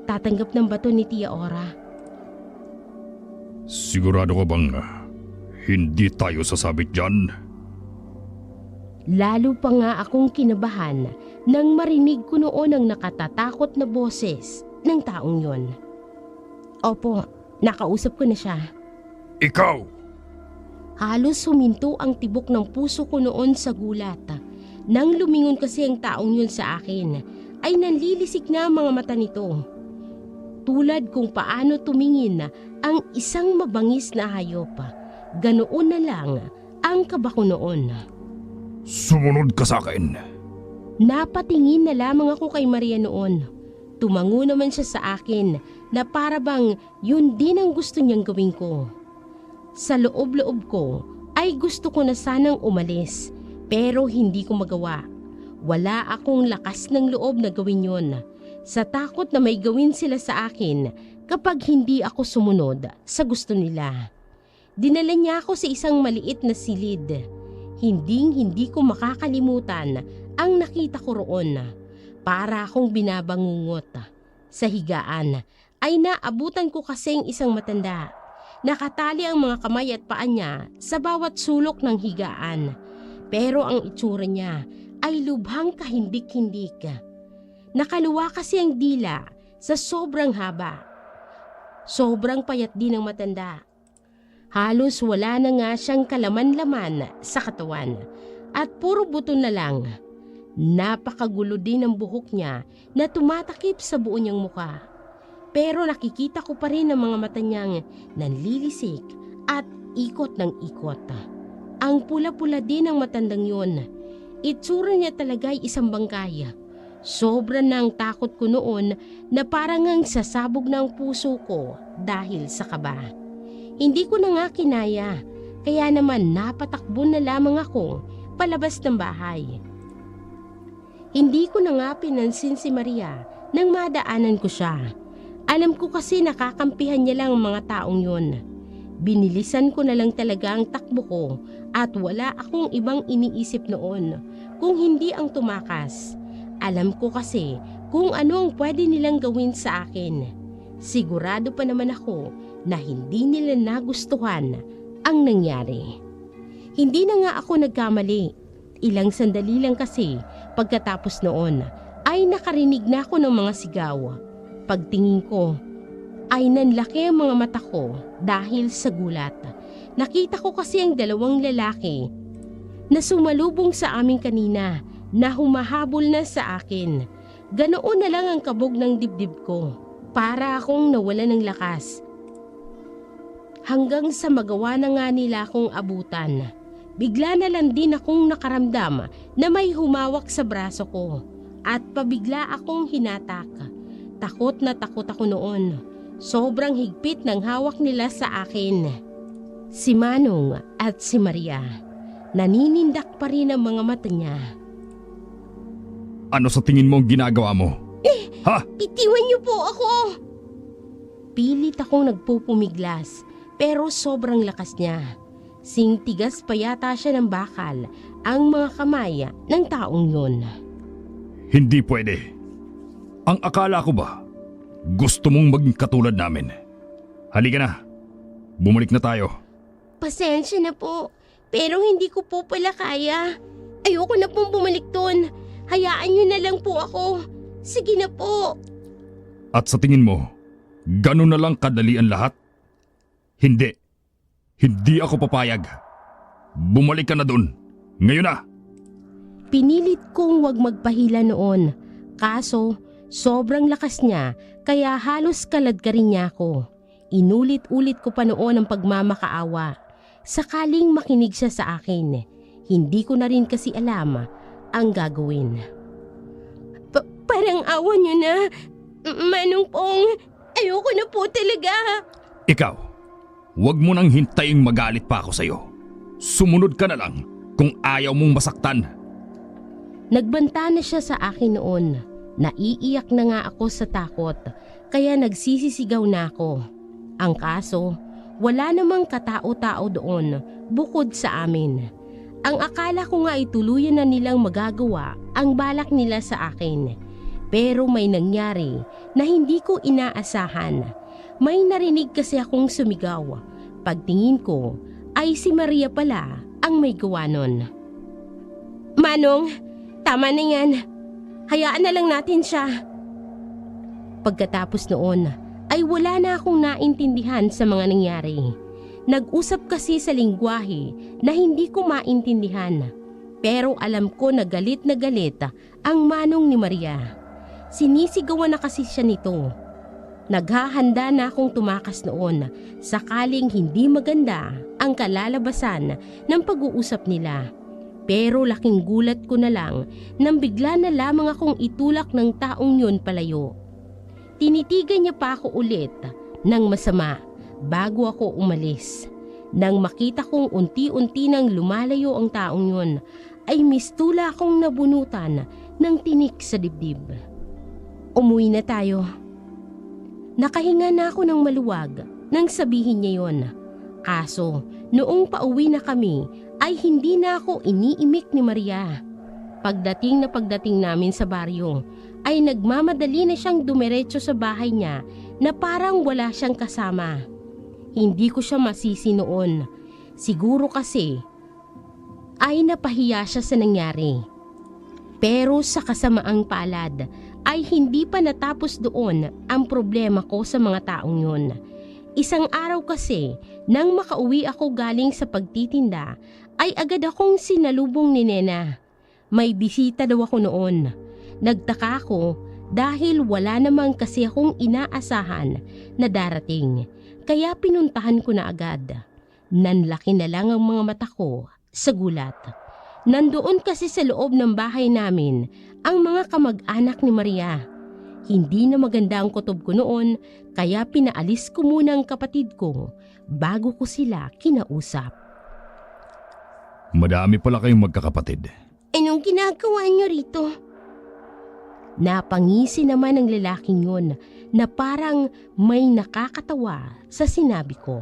tatanggap ng bato ni Tia Ora. Sigurado ka bang hindi tayo sasabit dyan? Lalo pa nga akong kinabahan nang marinig ko noon ang nakatatakot na boses ng taong yon. Opo, nakausap ko na siya. Ikaw! Halos huminto ang tibok ng puso ko noon sa gulat. Nang lumingon kasi ang taong yun sa akin, ay nanlilisik na ang mga mata nito. Tulad kung paano tumingin ang isang mabangis na hayop. Ganoon na lang ang kaba ko noon. Sumunod ka sa akin. Napatingin na lamang ako kay Maria noon. Tumango naman siya sa akin na para bang yun din ang gusto niyang gawin ko. Sa loob-loob ko ay gusto ko na sanang umalis pero hindi ko magawa. Wala akong lakas ng loob na gawin yun sa takot na may gawin sila sa akin kapag hindi ako sumunod sa gusto nila. Dinala niya ako sa isang maliit na silid. Hindi ko makakalimutan ang nakita ko roon. Para akong binabangungot. Sa higaan ay naabutan ko kasing isang matanda. Nakatali ang mga kamay at paa niya sa bawat sulok ng higaan. Pero ang itsura niya ay lubhang kahindik-hindik. Nakaluwa kasi ang dila sa sobrang haba. Sobrang payat din ng matanda. Halos wala na nga siyang kalaman-laman sa katawan at puro buto na lang. Napakagulo din ang buhok niya na tumatakip sa buo niyang muka. Pero nakikita ko pa rin ang mga mata niyang nanlilisik at ikot ng ikot. Ang pula-pula din ang matandang yun. Itsura niya talaga ay isang bangkay. Sobra nang takot ko noon na parang ang sasabog na ang puso ko dahil sa kaba. Hindi ko na nga kinaya, kaya naman napatakbo na lamang ako palabas ng bahay. Hindi ko na nga pinansin si Maria nang madaanan ko siya. Alam ko kasi nakakampihan niya lang ang mga taong yun. Binilisan ko na lang talaga ang takbo ko at wala akong ibang iniisip noon kung hindi ang tumakas. Alam ko kasi kung ano ang pwede nilang gawin sa akin. Sigurado pa naman ako na hindi nila nagustuhan ang nangyari. Hindi na nga ako nagkamali. Ilang sandali lang kasi pagkatapos noon ay nakarinig na ako ng mga sigaw. Pagtingin ko ay nanlaki ang mga mata ko dahil sa gulat. Nakita ko kasi ang dalawang lalaki na sumalubong sa amin kanina na humahabol na sa akin. Ganoon na lang ang kabog ng dibdib ko. Para akong nawalan ng lakas. Hanggang sa magawa na nga nila akong abutan. Bigla na lang din akong nakaramdam na may humawak sa braso ko at pabigla akong hinatak. Takot na takot ako noon. Sobrang higpit ng hawak nila sa akin. Si Manong at si Maria. Naninindak pa rin ang mga mata niya. Ano sa tingin mo ang ginagawa mo? Ha? Itiwan niyo po ako! Pilit akong nagpupumiglas pero sobrang lakas niya. Singtigas pa yata siya ng bakal ang mga kamay ng taong yun. Hindi pwede. Ang akala ko ba, gusto mong maging katulad namin? Halika na, bumalik na tayo. Pasensya na po, pero hindi ko po pala kaya. Ayoko na pong bumalik doon. Hayaan niyo na lang po ako. Sige na po. At sa tingin mo, ganun na lang kadali ang lahat? Hindi. Hindi ako papayag. Bumalik ka na dun. Ngayon na. Pinilit kong wag magpahila noon. Kaso, sobrang lakas niya kaya halos kalad ka rin niya ako. Inulit-ulit ko pa noon ang pagmamakaawa. Sakaling makinig siya sa akin. Hindi ko na rin kasi alam ang gagawin. Parang awa niyo na. Manong Pong, ayoko na po talaga. Ikaw, huwag mo nang hintayin magalit pa ako sa'yo. Sumunod ka na lang kung ayaw mong masaktan. Nagbanta na siya sa akin noon. Naiiyak na nga ako sa takot, kaya nagsisisigaw na ako. Ang kaso, wala namang katao-tao doon bukod sa amin. Ang akala ko nga ay tuluyan na nilang magagawa ang balak nila sa akin. Pero may nangyari na hindi ko inaasahan. May narinig kasi akong sumigaw. Pagtingin ko ay si Maria pala ang may gawa nun. Manong, tama na yan. Hayaan na lang natin siya. Pagkatapos noon ay wala na akong naintindihan sa mga nangyari. Nag-usap kasi sa lingwahe na hindi ko maintindihan. Pero alam ko na galit ang manong ni Maria. Sinisigawan na kasi siya nito. Naghahanda na akong tumakas noon sakaling hindi maganda ang kalalabasan ng pag-uusap nila. Pero laking gulat ko na lang nang bigla na lamang akong itulak ng taong yun palayo. Tinitigan niya pa ako ulit ng masama bago ako umalis. Nang makita kong unti-unti nang lumalayo ang taong yun, ay mistula akong nabunutan ng tinik sa dibdib. Umuwi na tayo. Nakahinga na ako ng maluwag nang sabihin niya yon. Kaso, noong pauwi na kami, ay hindi na ako iniimik ni Maria. Pagdating namin sa baryo, ay nagmamadali na siyang dumiretso sa bahay niya na parang wala siyang kasama. Hindi ko siya masisi noon. Siguro kasi ay napahiya siya sa nangyari. Pero sa kasamaang palad ay hindi pa natapos doon ang problema ko sa mga taong yun. Isang araw kasi, nang makauwi ako galing sa pagtitinda, ay agad akong sinalubong ni Nena. May bisita daw ako noon. Nagtaka ako dahil wala namang kasi akong inaasahan na darating. Kaya pinuntahan ko na agad. Nanlaki na lang ang mga mata ko sa gulat. Nandoon kasi sa loob ng bahay namin ang mga kamag-anak ni Maria. Hindi na maganda ang kutob ko noon, kaya pinaalis ko muna ang kapatid ko bago ko sila kinausap. Madami pala kayong magkakapatid. Anong ginagawa niyo rito? Napangisi naman ang lalaking yun na parang may nakakatawa sa sinabi ko.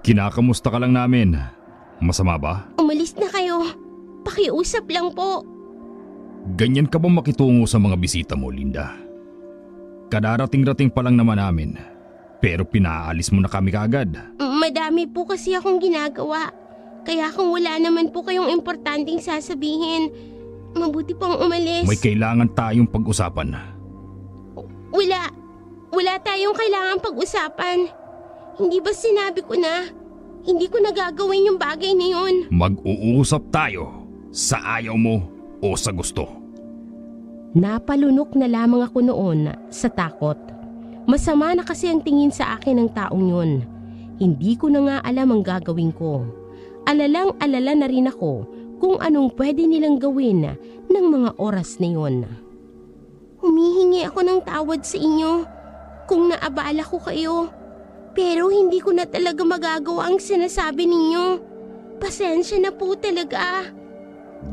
Kinakamusta ka lang namin. Masama ba? Umalis na kayo. Pakiusap lang po. Ganyan ka ba makitungo sa mga bisita mo, Linda? Kadarating-rating pa lang naman namin, pero pinaalis mo na kami kaagad. Madami po kasi akong ginagawa. Kaya kung wala naman po kayong importanteng sasabihin, mabuti pang umalis. May kailangan tayong pag-usapan. Wala tayong kailangan pag-usapan. Hindi ba sinabi ko na, hindi ko nagagawin yung bagay na yun? Mag-uusap tayo sa ayaw mo o sa gusto. Napalunok na lamang ako noon sa takot. Masama na kasi ang tingin sa akin ng taong yun. Hindi ko na nga alam ang gagawin ko. Alalang-alala na rin ako kung anong pwede nilang gawin ng mga oras na yun. Humihingi ako ng tawad sa inyo kung naabala ko kayo. Pero hindi ko na talaga magagawa ang sinasabi ninyo. Pasensya na po talaga.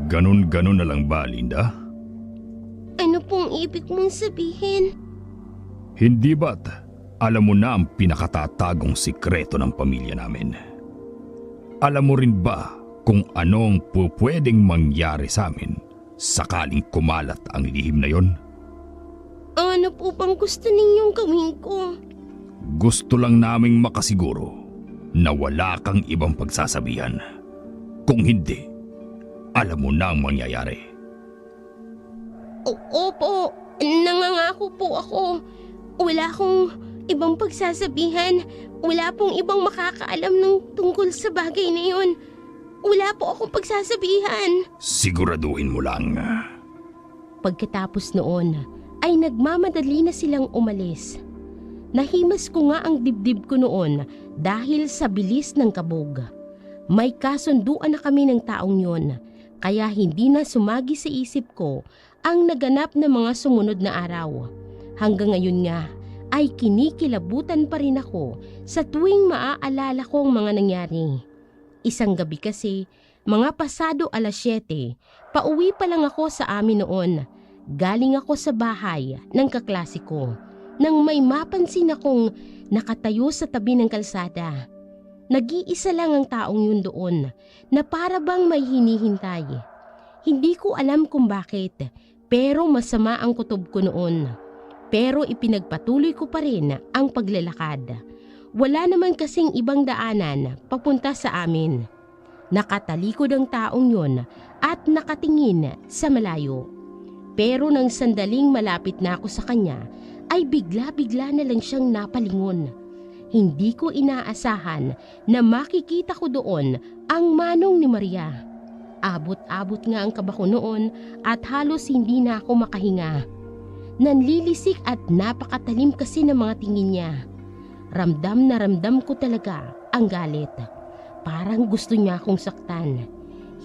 Ganon-ganon na lang ba, Linda? Ano pong ibig mong sabihin? Hindi ba't alam mo na ang pinakatatagong sikreto ng pamilya namin? Alam mo rin ba kung anong pwedeng mangyari sa amin sakaling kumalat ang lihim na yon? Ano po bang gusto ninyong gawin ko? Gusto lang naming makasiguro na wala kang ibang pagsasabihan. Kung hindi, alam mo na ang mangyayari. Opo, nangangako po ako. Wala akong ibang pagsasabihan. Wala pong ibang makakaalam ng tungkol sa bagay na yun. Wala po akong pagsasabihan. Siguraduhin mo lang. Pagkatapos noon, ay nagmamadali na silang umalis. Nahimas ko nga ang dibdib ko noon dahil sa bilis ng kabog. May kasunduan na kami ng taong yun, kaya hindi na sumagi sa isip ko ang naganap na mga sumunod na araw. Hanggang ngayon nga ay kinikilabutan pa rin ako sa tuwing maaalala ko ang mga nangyari. Isang gabi kasi, mga pasado 7:00, pauwi pa lang ako sa amin noon. Galing ako sa bahay ng kaklase ko nang may mapansin akong nakatayo sa tabi ng kalsada. Nag-iisa lang ang taong yun doon na para bang may hinihintay. Hindi ko alam kung bakit, pero masama ang kutob ko noon. Pero ipinagpatuloy ko pa rin ang paglalakad. Wala naman kasing ibang daanan papunta sa amin. Nakatalikod ang taong yun at nakatingin sa malayo. Pero nang sandaling malapit na ako sa kanya, ay bigla-bigla na lang siyang napalingon. Hindi ko inaasahan na makikita ko doon ang manong ni Maria. Abot-abot nga ang kaba ko noon at halos hindi na ako makahinga. Nanlilisik at napakatalim kasi ng mga tingin niya. Ramdam na ramdam ko talaga ang galit. Parang gusto niya akong saktan.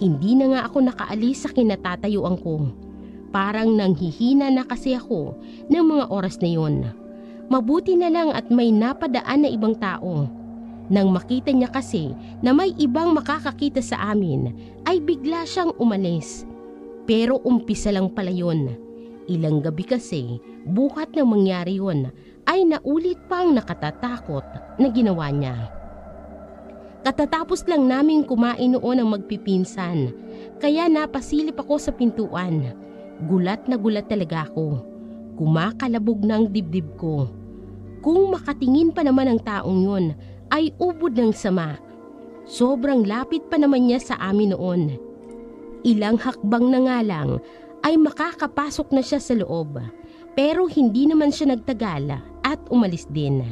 Hindi na nga ako nakaalis sa kinatatayuan ko. Parang nanghihina na kasi ako ng mga oras na yon. Mabuti na lang at may napadaan na ibang tao. Nang makita niya kasi na may ibang makakakita sa amin, ay bigla siyang umalis. Pero umpisa lang pala yun. Ilang gabi kasi, buhat ng mangyari yun, ay naulit pang nakatatakot na ginawa niya. Katatapos lang naming kumain noon ang magpipinsan, kaya napasilip ako sa pintuan. Gulat na gulat talaga ako. Kumakalabog ng dibdib ko. Kung makatingin pa naman ang taong yun, ay ubod ng sama. Sobrang lapit pa naman niya sa amin noon. Ilang hakbang na nga lang ay makakapasok na siya sa loob. Pero hindi naman siya nagtagal at umalis din.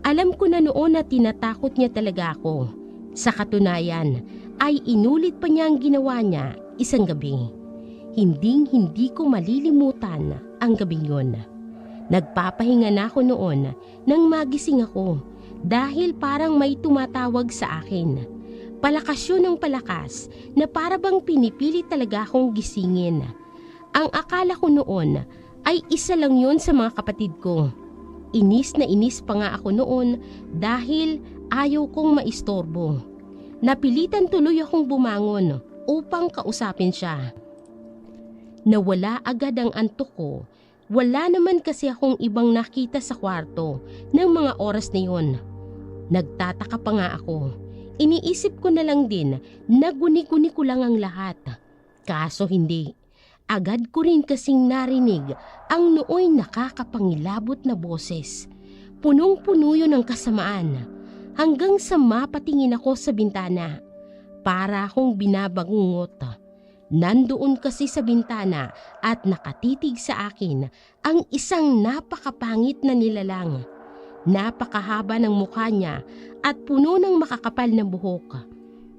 Alam ko na noon na tinatakot niya talaga ako. Sa katunayan ay inulit pa niya ang ginawa niya isang gabi. Hindi ko malilimutan ang gabing yun. Nagpapahinga na ako noon nang magising ako dahil parang may tumatawag sa akin. Palakas yun ng palakas na para bang pinipili talaga akong gisingin. Ang akala ko noon ay isa lang yun sa mga kapatid ko. Inis na inis pa nga ako noon dahil ayaw kong maistorbo. Napilitan tuloy akong bumangon upang kausapin siya. Nawala agad ang antok ko. Wala naman kasi akong ibang nakita sa kwarto ng mga oras na yun. Nagtataka pa nga ako. Iniisip ko na lang din na guni-guni ko lang ang lahat. Kaso hindi. Agad ko rin kasing narinig ang nooy nakakapangilabot na boses. Punong-puno yun ng kasamaan. Hanggang sa mapatingin ako sa bintana. Para akong binabangungot. Nandoon kasi sa bintana at nakatitig sa akin ang isang napakapangit na nilalang. Napakahaba ng mukha niya at puno ng makakapal na buhok.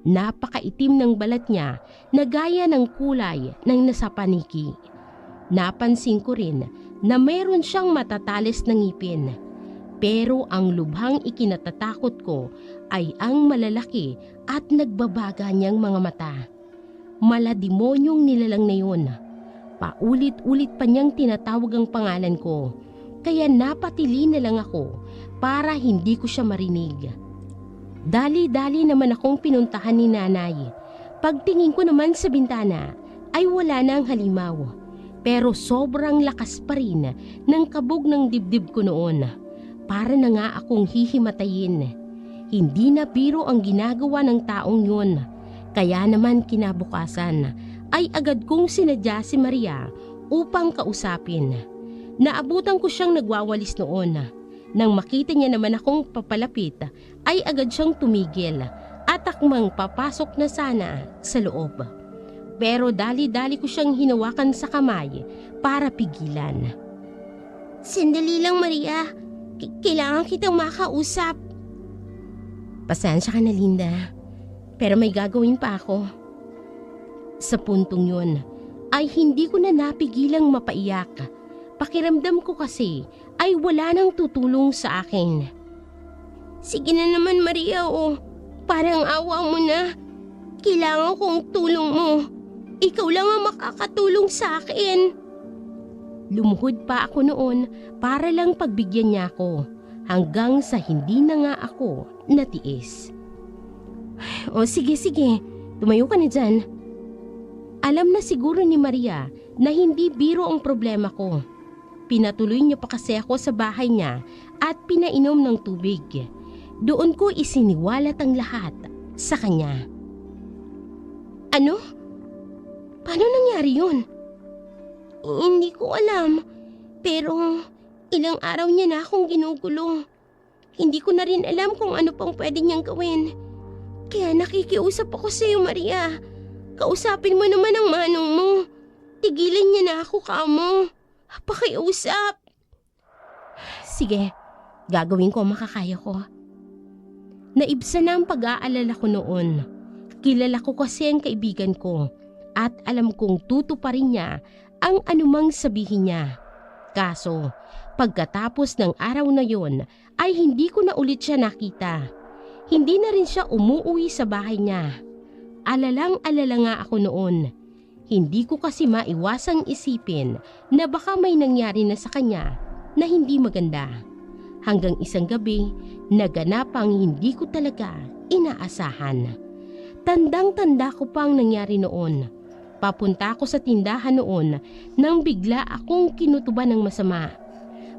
Napakaitim ng balat niya na gaya ng kulay ng nasa paniki. Napansin ko rin na mayroon siyang matatalis na ngipin. Pero ang lubhang ikinatatakot ko ay ang malalaki at nagbabaga niyang mga mata. Malademonyong nilalang na yun. Paulit-ulit pa niyang tinatawag ang pangalan ko. Kaya napatili na lang ako para hindi ko siya marinig. Dali-dali naman akong pinuntahan ni nanay. Pagtingin ko naman sa bintana ay wala na ang halimaw. Pero sobrang lakas pa rin ng kabog ng dibdib ko noon. Para na nga akong hihimatayin. Hindi na biro ang ginagawa ng taong yun. Kaya naman kinabukasan ay agad kong sinadya si Maria upang kausapin. Naabutan ko siyang nagwawalis noon. Nang makita niya naman akong papalapit ay agad siyang tumigil at akmang papasok na sana sa loob. Pero dali-dali ko siyang hinawakan sa kamay para pigilan. Sandali lang Maria, kailangan kitang makausap. Pasensya ka na Linda. Pero may gagawin pa ako. Sa puntong yun, ay hindi ko na napigilang mapaiyak. Pakiramdam ko kasi ay wala nang tutulong sa akin. Sige na naman Maria parang awa mo na. Kailangan kong tulong mo. Ikaw lang ang makakatulong sa akin. Lumuhod pa ako noon para lang pagbigyan niya ako hanggang sa hindi na nga ako natiis. Sige, tumayo ka na dyan. Alam na siguro ni Maria na hindi biro ang problema ko. Pinatuloy niya pa kasi ako sa bahay niya at pinainom ng tubig. Doon ko isiniwalat ang lahat sa kanya. Ano? Paano nangyari yun? Hindi ko alam. Pero ilang araw niya na akong ginugulo. Hindi ko na rin alam kung ano pang pwede niyang gawin. Kaya nakikiusap ako sa iyo, Maria. Kausapin mo naman ang manong mo. Tigilan niya na ako, kamo. Pakiusap. Sige, gagawin ko ang makakaya ko. Naibsan na ang pag-aalala ko noon. Kilala ko kasi ang kaibigan ko at alam kong tutuparin niya ang anumang sabihin niya. Kaso, pagkatapos ng araw na yon ay hindi ko na ulit siya nakita. Hindi na rin siya umuwi sa bahay niya. Alalang-alala nga ako noon. Hindi ko kasi maiwasang isipin na baka may nangyari na sa kanya na hindi maganda. Hanggang isang gabi, naganap ang hindi ko talaga inaasahan. Tandang-tanda ko pang nangyari noon. Papunta ako sa tindahan noon nang bigla akong kinutuban ng masama.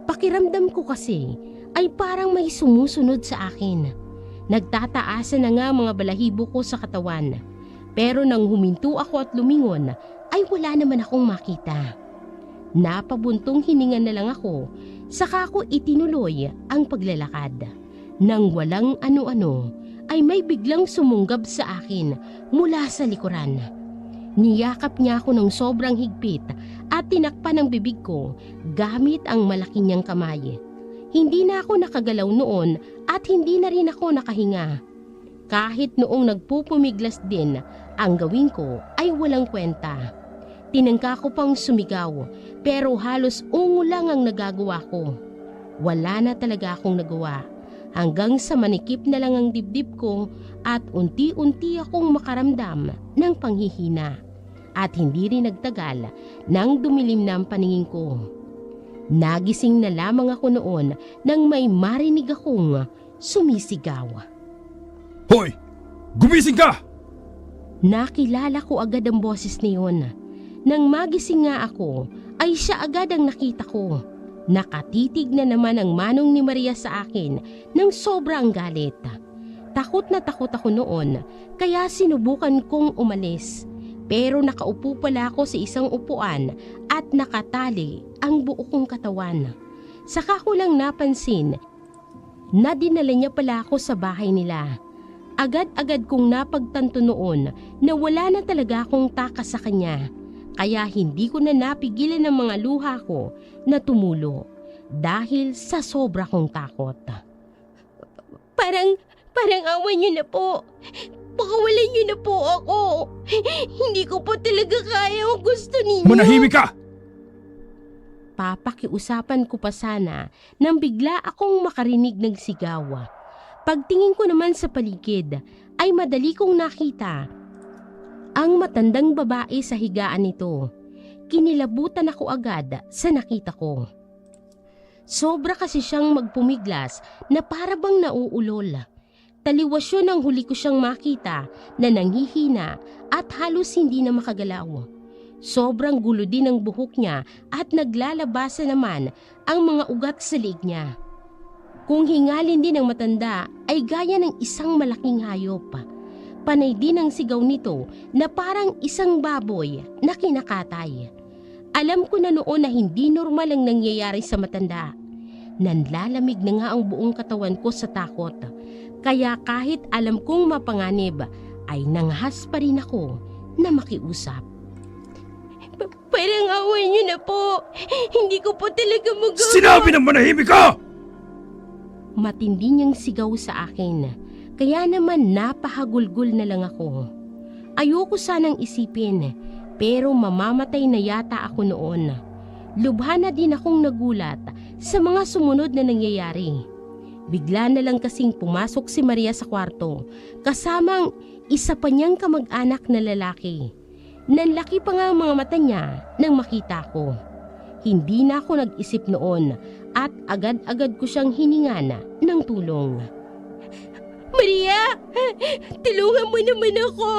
Pakiramdam ko kasi ay parang may sumusunod sa akin. Nagtataasan na nga mga balahibo ko sa katawan. Pero nang huminto ako at lumingon, ay wala naman akong makita. Napabuntong hininga na lang ako, saka ko itinuloy ang paglalakad. Nang walang ano-ano, ay may biglang sumunggab sa akin mula sa likuran. Niyakap niya ako ng sobrang higpit at tinakpan ang bibig ko gamit ang malaki niyang kamay. Hindi na ako nakagalaw noon at hindi na rin ako nakahinga. Kahit noong nagpupumiglas din, ang gawin ko ay walang kwenta. Tinangka ko pang sumigaw pero halos ungo lang ang nagagawa ko. Wala na talaga akong nagawa hanggang sa manikip na lang ang dibdib ko at unti-unti akong makaramdam ng panghihina. At hindi rin nagtagal nang dumilim na ang paningin ko. Nagising na lamang ako noon nang may marinig akong sumisigaw. Hoy! Gumising ka! Nakilala ko agad ang boses niyon. Nang magising nga ako, ay siya agad ang nakita ko. Nakatitig na naman ang manong ni Maria sa akin ng sobrang galit. Takot na takot ako noon, kaya sinubukan kong umalis. Pero nakaupo pala ako sa isang upuan at nakatali ang buo kong katawan. Saka ko lang napansin na dinala niya pala ako sa bahay nila. Agad-agad kong napagtanto noon na wala na talaga akong takas sa kanya. Kaya hindi ko na napigilan ang mga luha ko na tumulo dahil sa sobra kong takot. Parang awan niyo na po. Pakawalan niyo na po ako. Hindi ko po talaga kaya ang gusto ninyo. Manahimik ka! Papakiusapan ko pa sana nang bigla akong makarinig ng sigaw. Pagtingin ko naman sa paligid ay madali kong nakita ang matandang babae sa higaan nito. Kinilabutan ako agad sa nakita ko. Sobra kasi siyang magpumiglas na para bang nauulol. Taliwas yun ang huli ko siyang makita na nanghihina at halos hindi na makagalaw. Sobrang gulo din ang buhok niya at naglalabasa naman ang mga ugat sa liig niya. Kung hingalin din ng matanda ay gaya ng isang malaking hayop. Panay din ang sigaw nito na parang isang baboy na kinakatay. Alam ko na noon na hindi normal ang nangyayari sa matanda. Nanlalamig na nga ang buong katawan ko sa takot. Kaya kahit alam kong mapanganib ay nanghas pa rin ako na makiusap. Parang awan niyo na po. Hindi ko po talaga magawa. Sinabi ng manahimik ka! Matindi niyang sigaw sa akin, kaya naman napahagulgol na lang ako. Ayoko sanang isipin, pero mamamatay na yata ako noon. Lubha na din akong nagulat sa mga sumunod na nangyayari. Bigla na lang kasing pumasok si Maria sa kwarto, kasamang isa pa niyang kamag-anak na lalaki. Nanlaki pa nga ang mga mata niya nang makita ko. Hindi na ako nag-isip noon at agad-agad ko siyang hiningan ng tulong. Maria! Tulungan mo naman ako!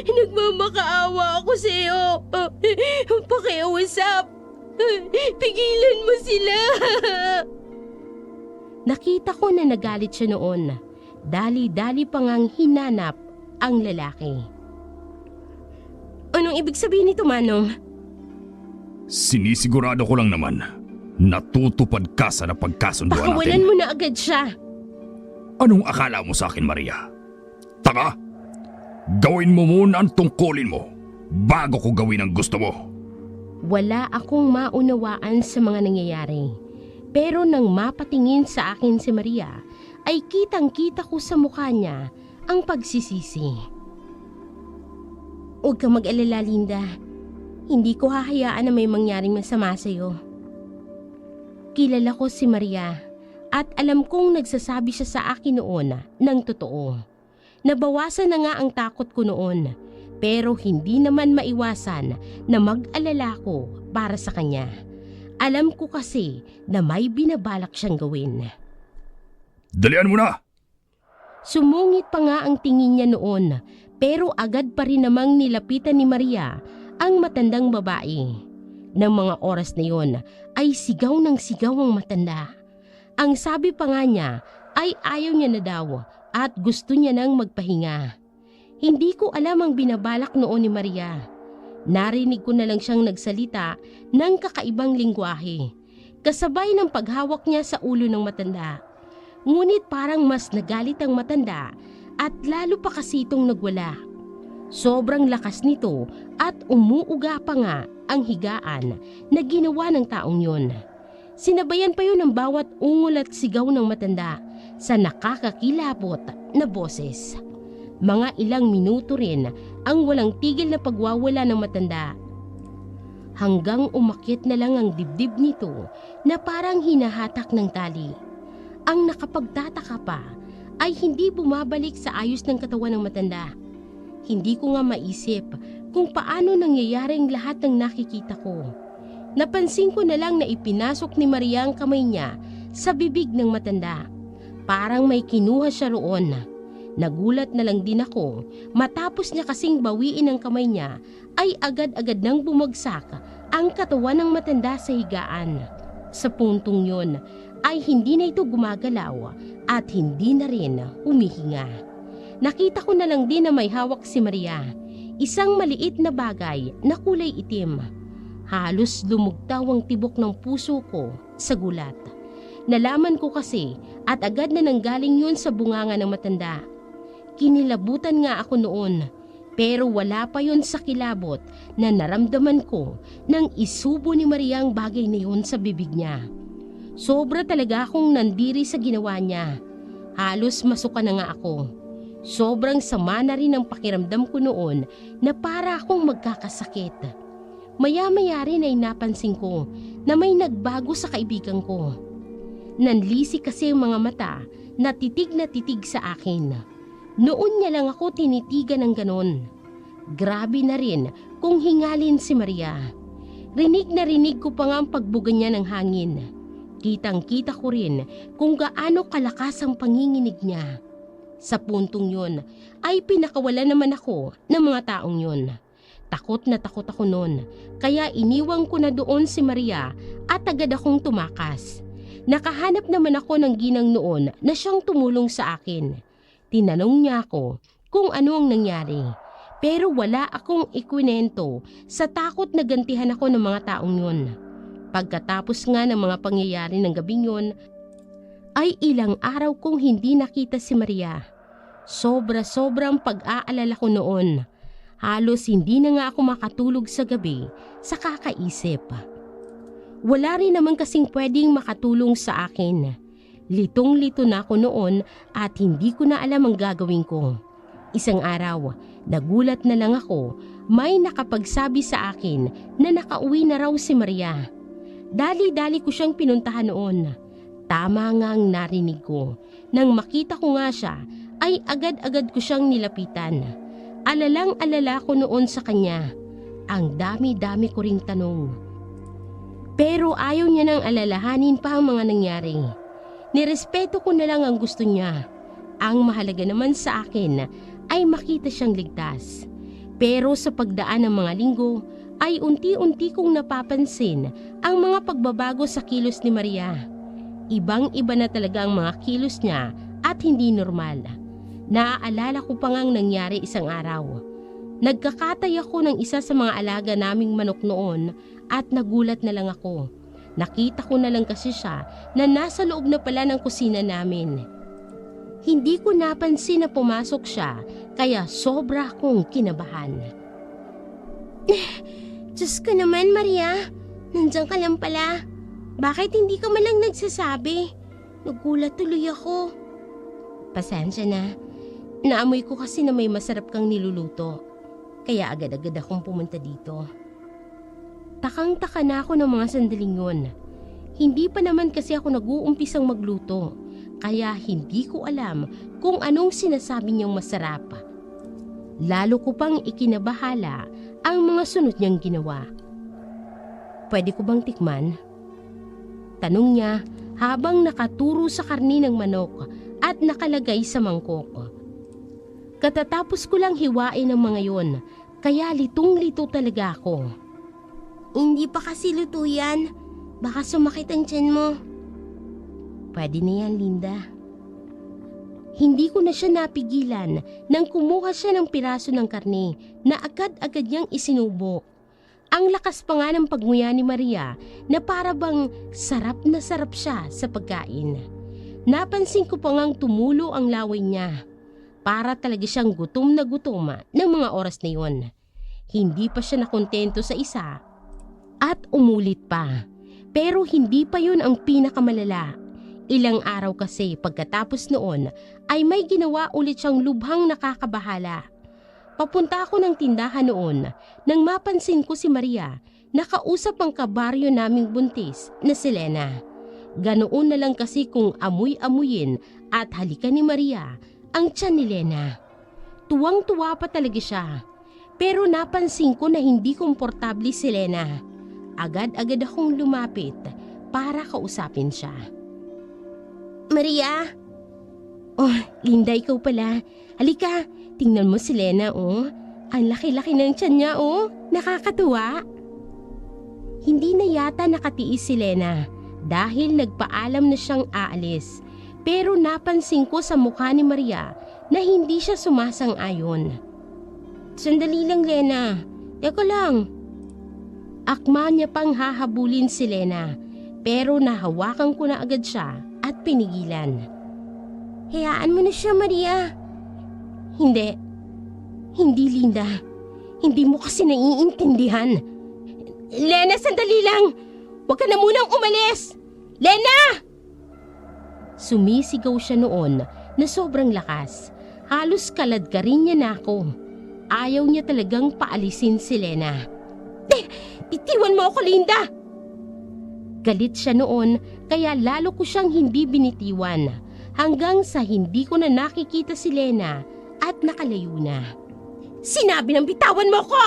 Nagmamakaawa ako sa iyo! Pakiusap! Pigilan mo sila! Nakita ko na nagalit siya noon. Dali-dali pa ngang hinanap ang lalaki. Anong ibig sabihin nito, Manong? Sinisigurado ko lang naman natutupad ka sa napagkasunduan natin. Pakawalan mo na agad siya. Anong akala mo sa akin, Maria? Tanga? Gawin mo muna ang tungkulin mo bago ko gawin ang gusto mo. Wala akong maunawaan sa mga nangyayari. Pero nang mapatingin sa akin si Maria, ay kitang-kita ko sa mukha niya ang pagsisisi. Huwag kang mag-alala, Linda. Hindi ko hahayaan na may mangyaring masama sa'yo. Kilala ko si Maria at alam kong nagsasabi siya sa akin noon ng totoo. Nabawasan na nga ang takot ko noon, pero hindi naman maiwasan na mag-alala ko para sa kanya. Alam ko kasi na may binabalak siyang gawin. Dalian mo na! Sumungit pa nga ang tingin niya noon, pero agad pa rin namang nilapitan ni Maria ang matandang babae. Nang mga oras na yon ay sigaw ng sigaw ang matanda. Ang sabi pa nga niya ay ayaw niya na daw at gusto niya nang magpahinga. Hindi ko alam ang binabalak noon ni Maria. Narinig ko na lang siyang nagsalita ng kakaibang lingwahe, kasabay ng paghawak niya sa ulo ng matanda. Ngunit parang mas nagalit ang matanda at lalo pa kasi itong nagwala. Sobrang lakas nito at umuuga pa nga ang higaan na ginawa ng taong yun. Sinabayan pa yun ng bawat ungol at sigaw ng matanda sa nakakakilabot na boses. Mga ilang minuto rin ang walang tigil na pagwawala ng matanda. Hanggang umakyat na lang ang dibdib nito na parang hinahatak ng tali. Ang nakapagtataka pa ay hindi bumabalik sa ayos ng katawan ng matanda. Hindi ko nga maisip kung paano nangyayaring lahat ng nakikita ko. Napansin ko na lang na ipinasok ni Maria ang kamay niya sa bibig ng matanda. Parang may kinuha siya roon. Nagulat na lang din ako matapos niya kasing bawiin ang kamay niya ay agad-agad nang bumagsak ang katawan ng matanda sa higaan. Sa puntong yon ay hindi na ito gumagalaw at hindi na rin humihinga. Nakita ko na lang din na may hawak si Maria, isang maliit na bagay na kulay itim. Halos lumugtaw ang tibok ng puso ko sa gulat. Nalaman ko kasi at agad na nanggaling yun sa bunganga ng matanda. Kinilabutan nga ako noon, pero wala pa yun sa kilabot na naramdaman ko nang isubo ni Maria ang bagay na yun sa bibig niya. Sobra talaga akong nandiri sa ginawa niya. Halos masuka na nga ako. Sobrang sama na rin ang pakiramdam ko noon na para akong magkakasakit. Maya-maya rin ay napansin ko na may nagbago sa kaibigan ko. Nanlisi kasi ang mga mata na titig sa akin. Noon niya lang ako tinitigan ng ganon. Grabe na rin kung hingalin si Maria. Rinig na rinig ko pa nga ang pagbuga niya ng hangin. Kitang-kita ko rin kung gaano kalakas ang panginginig niya. Sa puntong yun ay pinakawala naman ako ng mga taong yun. Takot na takot ako noon, kaya iniwang ko na doon si Maria at agad akong tumakas. Nakahanap naman ako ng ginang noon na siyang tumulong sa akin. Tinanong niya ako kung ano ang nangyari, pero wala akong ikwinento sa takot na gantihan ako ng mga taong yun. Pagkatapos nga ng mga pangyayari ng gabing yun, ay ilang araw kong hindi nakita si Maria. Sobra-sobrang pag-aalala ko noon. Halos hindi na nga ako makatulog sa gabi sa kakaisip. Wala rin naman kasing pwedeng makatulong sa akin. Litong-lito na ako noon at hindi ko na alam ang gagawin ko. Isang araw, nagulat na lang ako, may nakapagsabi sa akin na nakauwi na raw si Maria. Dali-dali ko siyang pinuntahan noon. Tama nga ang narinig ko. Nang makita ko nga siya, ay agad-agad ko siyang nilapitan. Alalang-alala ko noon sa kanya. Ang dami-dami ko ring tanong. Pero ayaw niya nang alalahanin pa ang mga nangyari. Nirespeto ko na lang ang gusto niya. Ang mahalaga naman sa akin ay makita siyang ligtas. Pero sa pagdaan ng mga linggo ay unti-unti kong napapansin ang mga pagbabago sa kilos ni Maria. Ibang-iba na talaga ang mga kilos niya at hindi normal. Naaalala ko pa ngang nangyari isang araw. Nagkakatay ako ng isa sa mga alaga naming manok noon at nagulat na lang ako. Nakita ko na lang kasi siya na nasa loob na pala ng kusina namin. Hindi ko napansin na pumasok siya kaya sobra akong kinabahan. Diyos ko naman, Maria. Nandiyan ka lang pala. Bakit hindi ka man lang nagsasabi? Nagulat tuloy ako. Pasensya na. Naamoy ko kasi na may masarap kang niluluto. Kaya agad-agad akong pumunta dito. Takang-taka na ako ng mga sandaling yun. Hindi pa naman kasi ako nag-uumpisang magluto. kaya hindi ko alam kung anong sinasabi niyang masarap. Lalo ko pang ikinabahala ang mga sunod niyang ginawa. "Pwede ko bang tikman?" Tanong niya habang nakaturo sa karni ng manok at nakalagay sa mangkok. Katatapos ko lang hiwain ang mga yon, kaya litong-lito talaga ako. "Hindi pa kasi luto yan. Baka sumakit ang tiyan mo." "Pwede na yan, Linda." Hindi ko na siya napigilan nang kumuha siya ng piraso ng karne na agad-agad niyang isinubo. Ang lakas pa nga ng pagnguya ni Maria na para bang sarap na sarap siya sa pagkain. Napansin ko pa ngang tumulo ang laway niya. Para talaga siyang gutom na gutom ng mga oras na yon. Hindi pa siya nakontento sa isa at umulit pa. Pero hindi pa yun ang pinakamalala. Ilang araw kasi pagkatapos noon ay may ginawa ulit siyang lubhang nakakabahala. Papunta ako ng tindahan noon nang mapansin ko si Maria na kausap ang kabaryo naming buntis na si Lena. Ganoon na lang kasi kung amuy-amuyin at halikan ni Maria ang tiyan ni Lena. Tuwang-tuwa pa talaga siya. Pero napansin ko na hindi komportable si Lena. Agad-agad akong lumapit para kausapin siya. "Maria?" "Oh, Linda, ikaw pala. Halika, tingnan mo si Lena, oh. Ang laki-laki ng tiyan niya, oh. Nakakatuwa." Hindi na yata nakatiis si Lena dahil nagpaalam na siyang aalis. Pero napansin ko sa mukha ni Maria na hindi siya sumasang-ayon. "Sandali lang, Lena. Teka lang." Akma niya pang hahabulin si Lena, pero nahawakan ko na agad siya at pinigilan. "Hayaan mo na siya, Maria." Hindi, Linda. Hindi mo kasi naiintindihan." "Lena, sandali lang! Huwag ka na munang umalis! Lena!" Sumisigaw siya noon na sobrang lakas. Halos kaladkarin niya na ako. Ayaw niya talagang paalisin si Lena. "Bitiwan mo ako, Linda!" Galit siya noon kaya lalo ko siyang hindi binitiwan hanggang sa hindi ko na nakikita si Lena at nakalayo na. "Sinabi ng bitawan mo ko!"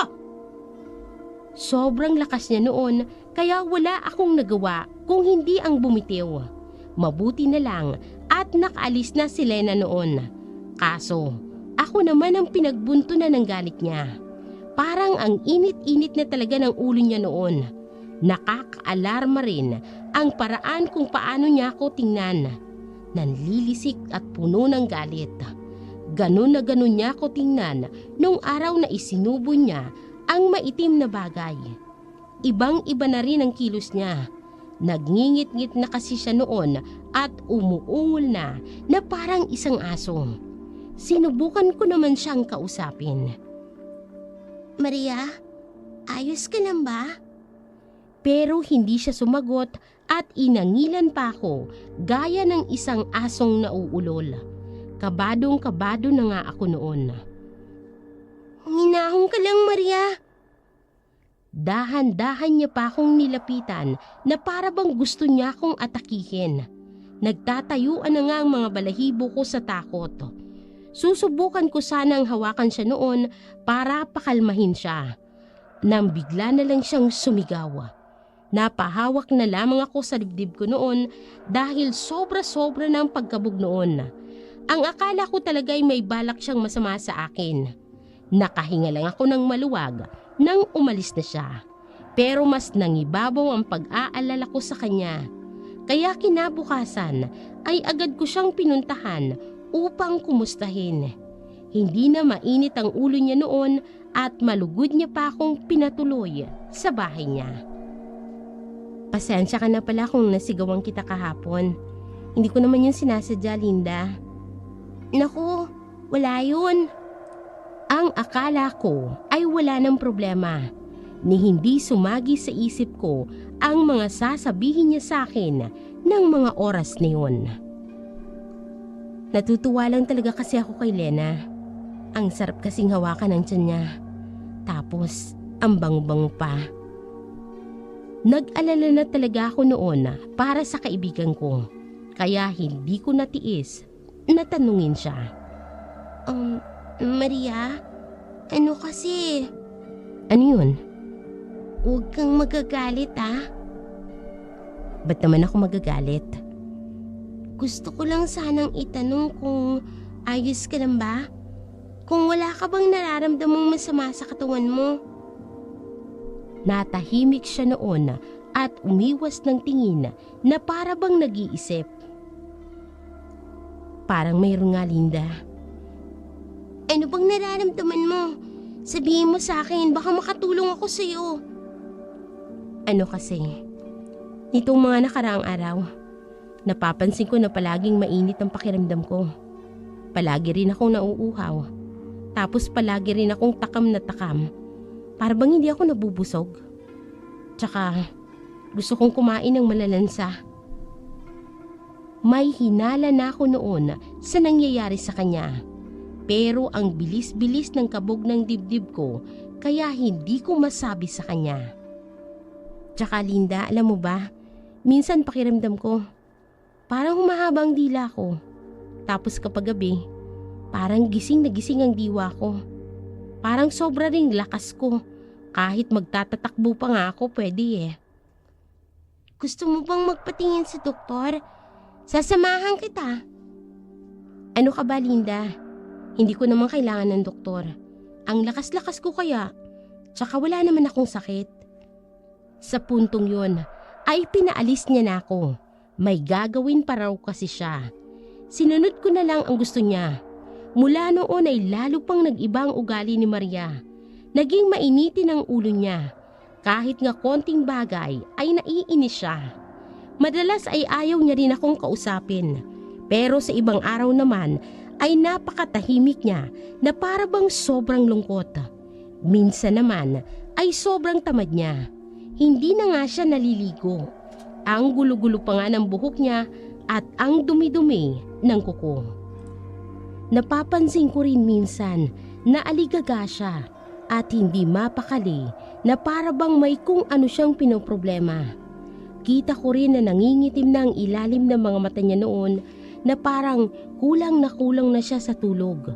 Sobrang lakas niya noon kaya wala akong nagawa kung hindi ang bumitiw. Mabuti na lang at nakaalis na si Lena noon. Kaso ako naman ang pinagbuntunan ng galit niya. Parang ang init-init na talaga ng ulo niya noon. Nakaka-alarma rin ang paraan kung paano niya ako tingnan. Nanlilisik at puno ng galit. Ganun na ganun niya ako tingnan nung araw na isinubo niya ang maitim na bagay. Ibang-iba na rin ang kilos niya. Nagngingit-ngit na kasi siya noon at umuungol na parang isang aso. Sinubukan ko naman siyang kausapin. "Maria, ayos ka lang ba?" Pero hindi siya sumagot at inangilan pa ako gaya ng isang asong nauulol. Kabadong-kabado na nga ako noon. "Huminahon ka lang, Maria." Dahan-dahan niya pa akong nilapitan na para bang gusto niya akong atakihin. Nagtatayuan na nga ang mga balahibo ko sa takot. Susubukan ko sanang hawakan siya noon para pakalmahin siya. Nang bigla na lang siyang sumigaw. Napahawak na lamang ako sa dibdib ko noon dahil sobra-sobra na ang pagkabog noon. Ang akala ko talaga ay may balak siyang masama sa akin. Nakahinga lang ako ng maluwag nang umalis na siya. Pero mas nangibabaw ang pag-aalala ko sa kanya. Kaya kinabukasan ay agad ko siyang pinuntahan upang kumustahin. Hindi na mainit ang ulo niya noon at malugod niya pa akong pinatuloy sa bahay niya. "Pasensya ka na pala kung nasigawan kita kahapon. Hindi ko naman yung sinasadya, Linda." "Naku, wala yun." Ang akala ko ay wala ng problema. Ni hindi sumagi sa isip ko ang mga sasabihin niya sa akin ng mga oras na yun. Natutuwa lang talaga kasi ako kay Lena. Ang sarap kasing hawakan ng tiyan niya. Tapos, ang bango-bango pa. Nag-alala na talaga ako noon para sa kaibigan ko. kaya hindi ko natiis na tanungin siya. Maria, ano kasi? Ano yun? Huwag kang magagalit Ba't naman ako magagalit? Gusto ko lang sanang itanong kung ayos ka lang ba? Kung wala ka bang nararamdamang masama sa katawan mo? Natahimik siya noon at umiwas ng tingin na para bang nag-iisip. Parang mayroon nga, Linda. Ano bang nararamdaman mo? Sabihin mo sa akin, baka makatulong ako sa'yo. Ano kasi, nitong mga nakaraang araw, napapansin ko na palaging mainit ang pakiramdam ko. Palagi rin akong nauuhaw. Tapos palagi rin akong takam na takam. Para bang hindi ako nabubusog. Tsaka, gusto kong kumain ng malalansa. May hinala na ako noon sa nangyayari sa kanya. Pero ang bilis-bilis ng kabog ng dibdib ko, kaya hindi ko masabi sa kanya. Tsaka Linda, alam mo ba, minsan pakiramdam ko, parang humahaba ang dila ko. Tapos kapag gabi, parang gising na gising ang diwa ko. Parang sobra ring lakas ko. Kahit magtatatakbo pa nga ako, pwede Gusto mo bang magpatingin sa doktor? Sasamahan kita. Ano ka ba, Linda? Hindi ko naman kailangan ng doktor. Ang lakas-lakas ko kaya. Tsaka wala naman akong sakit. Sa puntong yun, ay pinaalis niya na ako. May gagawin pa raw kasi siya. Sinunod ko na lang ang gusto niya. Mula noon ay lalo pang nag-iba ang ugali ni Maria. Naging mainitin ang ulo niya. Kahit nga konting bagay ay naiinis siya. Madalas ay ayaw niya rin akong kausapin. Pero sa ibang araw naman ay napakatahimik niya na para bang sobrang lungkot. Minsan naman ay sobrang tamad niya. Hindi na nga siya naliligo. Ang gulo-gulo pa nga ng buhok niya at ang dumi-dumi ng kuko. Napapansin ko rin minsan na aligaga siya at hindi mapakali na para bang may kung ano siyang pinoproblema. Kita ko rin na nangingitim na ang ilalim ng mga mata niya noon na parang kulang na siya sa tulog.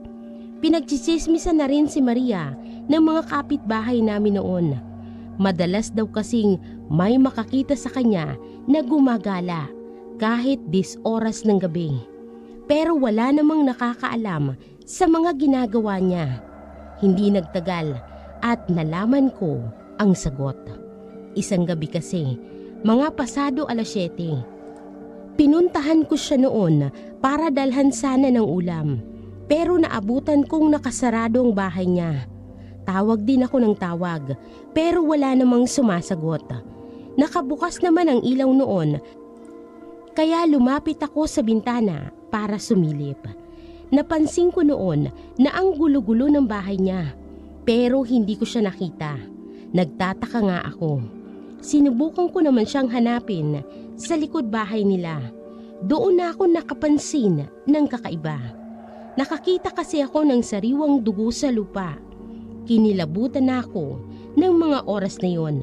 Pinagtsitsismisan na rin si Maria ng mga kapitbahay namin noon. Madalas daw kasing may makakita sa kanya na gumagala kahit 10 oras ng gabi. Pero wala namang nakakaalam sa mga ginagawa niya. Hindi nagtagal at nalaman ko ang sagot. Isang gabi kasi, mga pasado 7:00. Pinuntahan ko siya noon para dalhan sana ng ulam. Pero naabutan kong nakasarado ang bahay niya. Tawag din ako ng tawag pero wala namang sumasagot. Nakabukas naman ang ilaw noon kaya lumapit ako sa bintana para sumilip. Napansin ko noon na ang gulo-gulo ng bahay niya pero hindi ko siya nakita. Nagtataka nga ako. Sinubukan ko naman siyang hanapin sa likod bahay nila. Doon na ako nakapansin ng kakaiba. Nakakita kasi ako ng sariwang dugo sa lupa. Kinilabutan na ako ng mga oras na yon.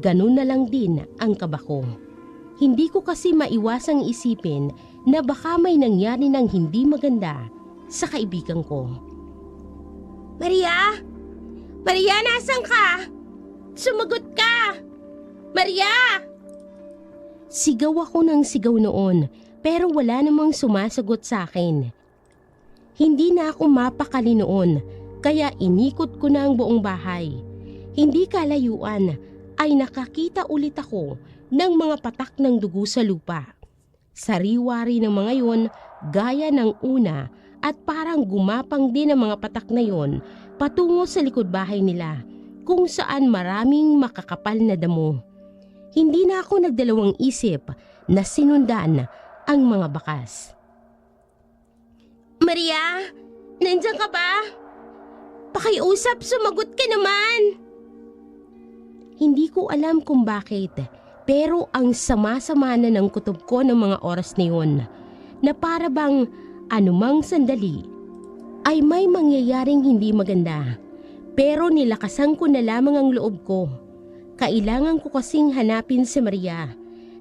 Ganun na lang din ang kaba ko. Hindi ko kasi maiwasang isipin na baka may nangyari ng hindi maganda sa kaibigan ko. Maria? Maria, nasan ka? Sumagot ka! Maria! Sigaw ako ng sigaw noon pero wala namang sumasagot sa akin. Hindi na ako mapakali noon kaya inikot ko na ang buong bahay. Hindi kalayuan ay nakakita ulit ako ng mga patak ng dugo sa lupa. Sariwa rin ng mga yon gaya ng una at parang gumapang din ang mga patak na yon patungo sa likod bahay nila kung saan maraming makakapal na damo. Hindi na ako nagdalawang isip na sinundan ang mga bakas. Maria, nandiyan ka ba? Pakiusap, sumagot ka naman. Hindi ko alam kung bakit, pero ang sama-sama na ng kutob ko ng mga oras na yun, na para bang anumang sandali ay may mangyayaring hindi maganda. Pero nilakasan ko na lamang ang loob ko. Kailangan ko kasing hanapin si Maria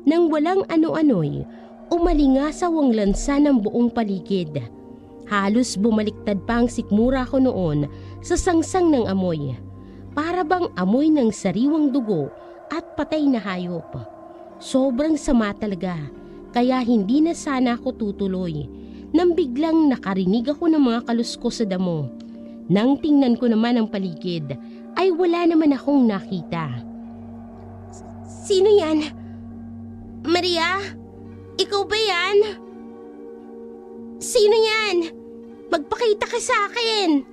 nang walang ano-ano'y Umalingasaw ang lansa ng buong paligid. Halos bumaliktad pa ang sikmura ko noon sa sangsang ng amoy. Para bang amoy ng sariwang dugo at patay na hayop. Sobrang sama talaga, kaya hindi na sana ako tutuloy. Nang biglang nakarinig ako ng mga kaluskos sa damo. Nang tingnan ko naman ang paligid, ay wala naman akong nakita. Sino yan? Maria? Ikaw ba yan? Sino yan? Magpakita ka sa akin!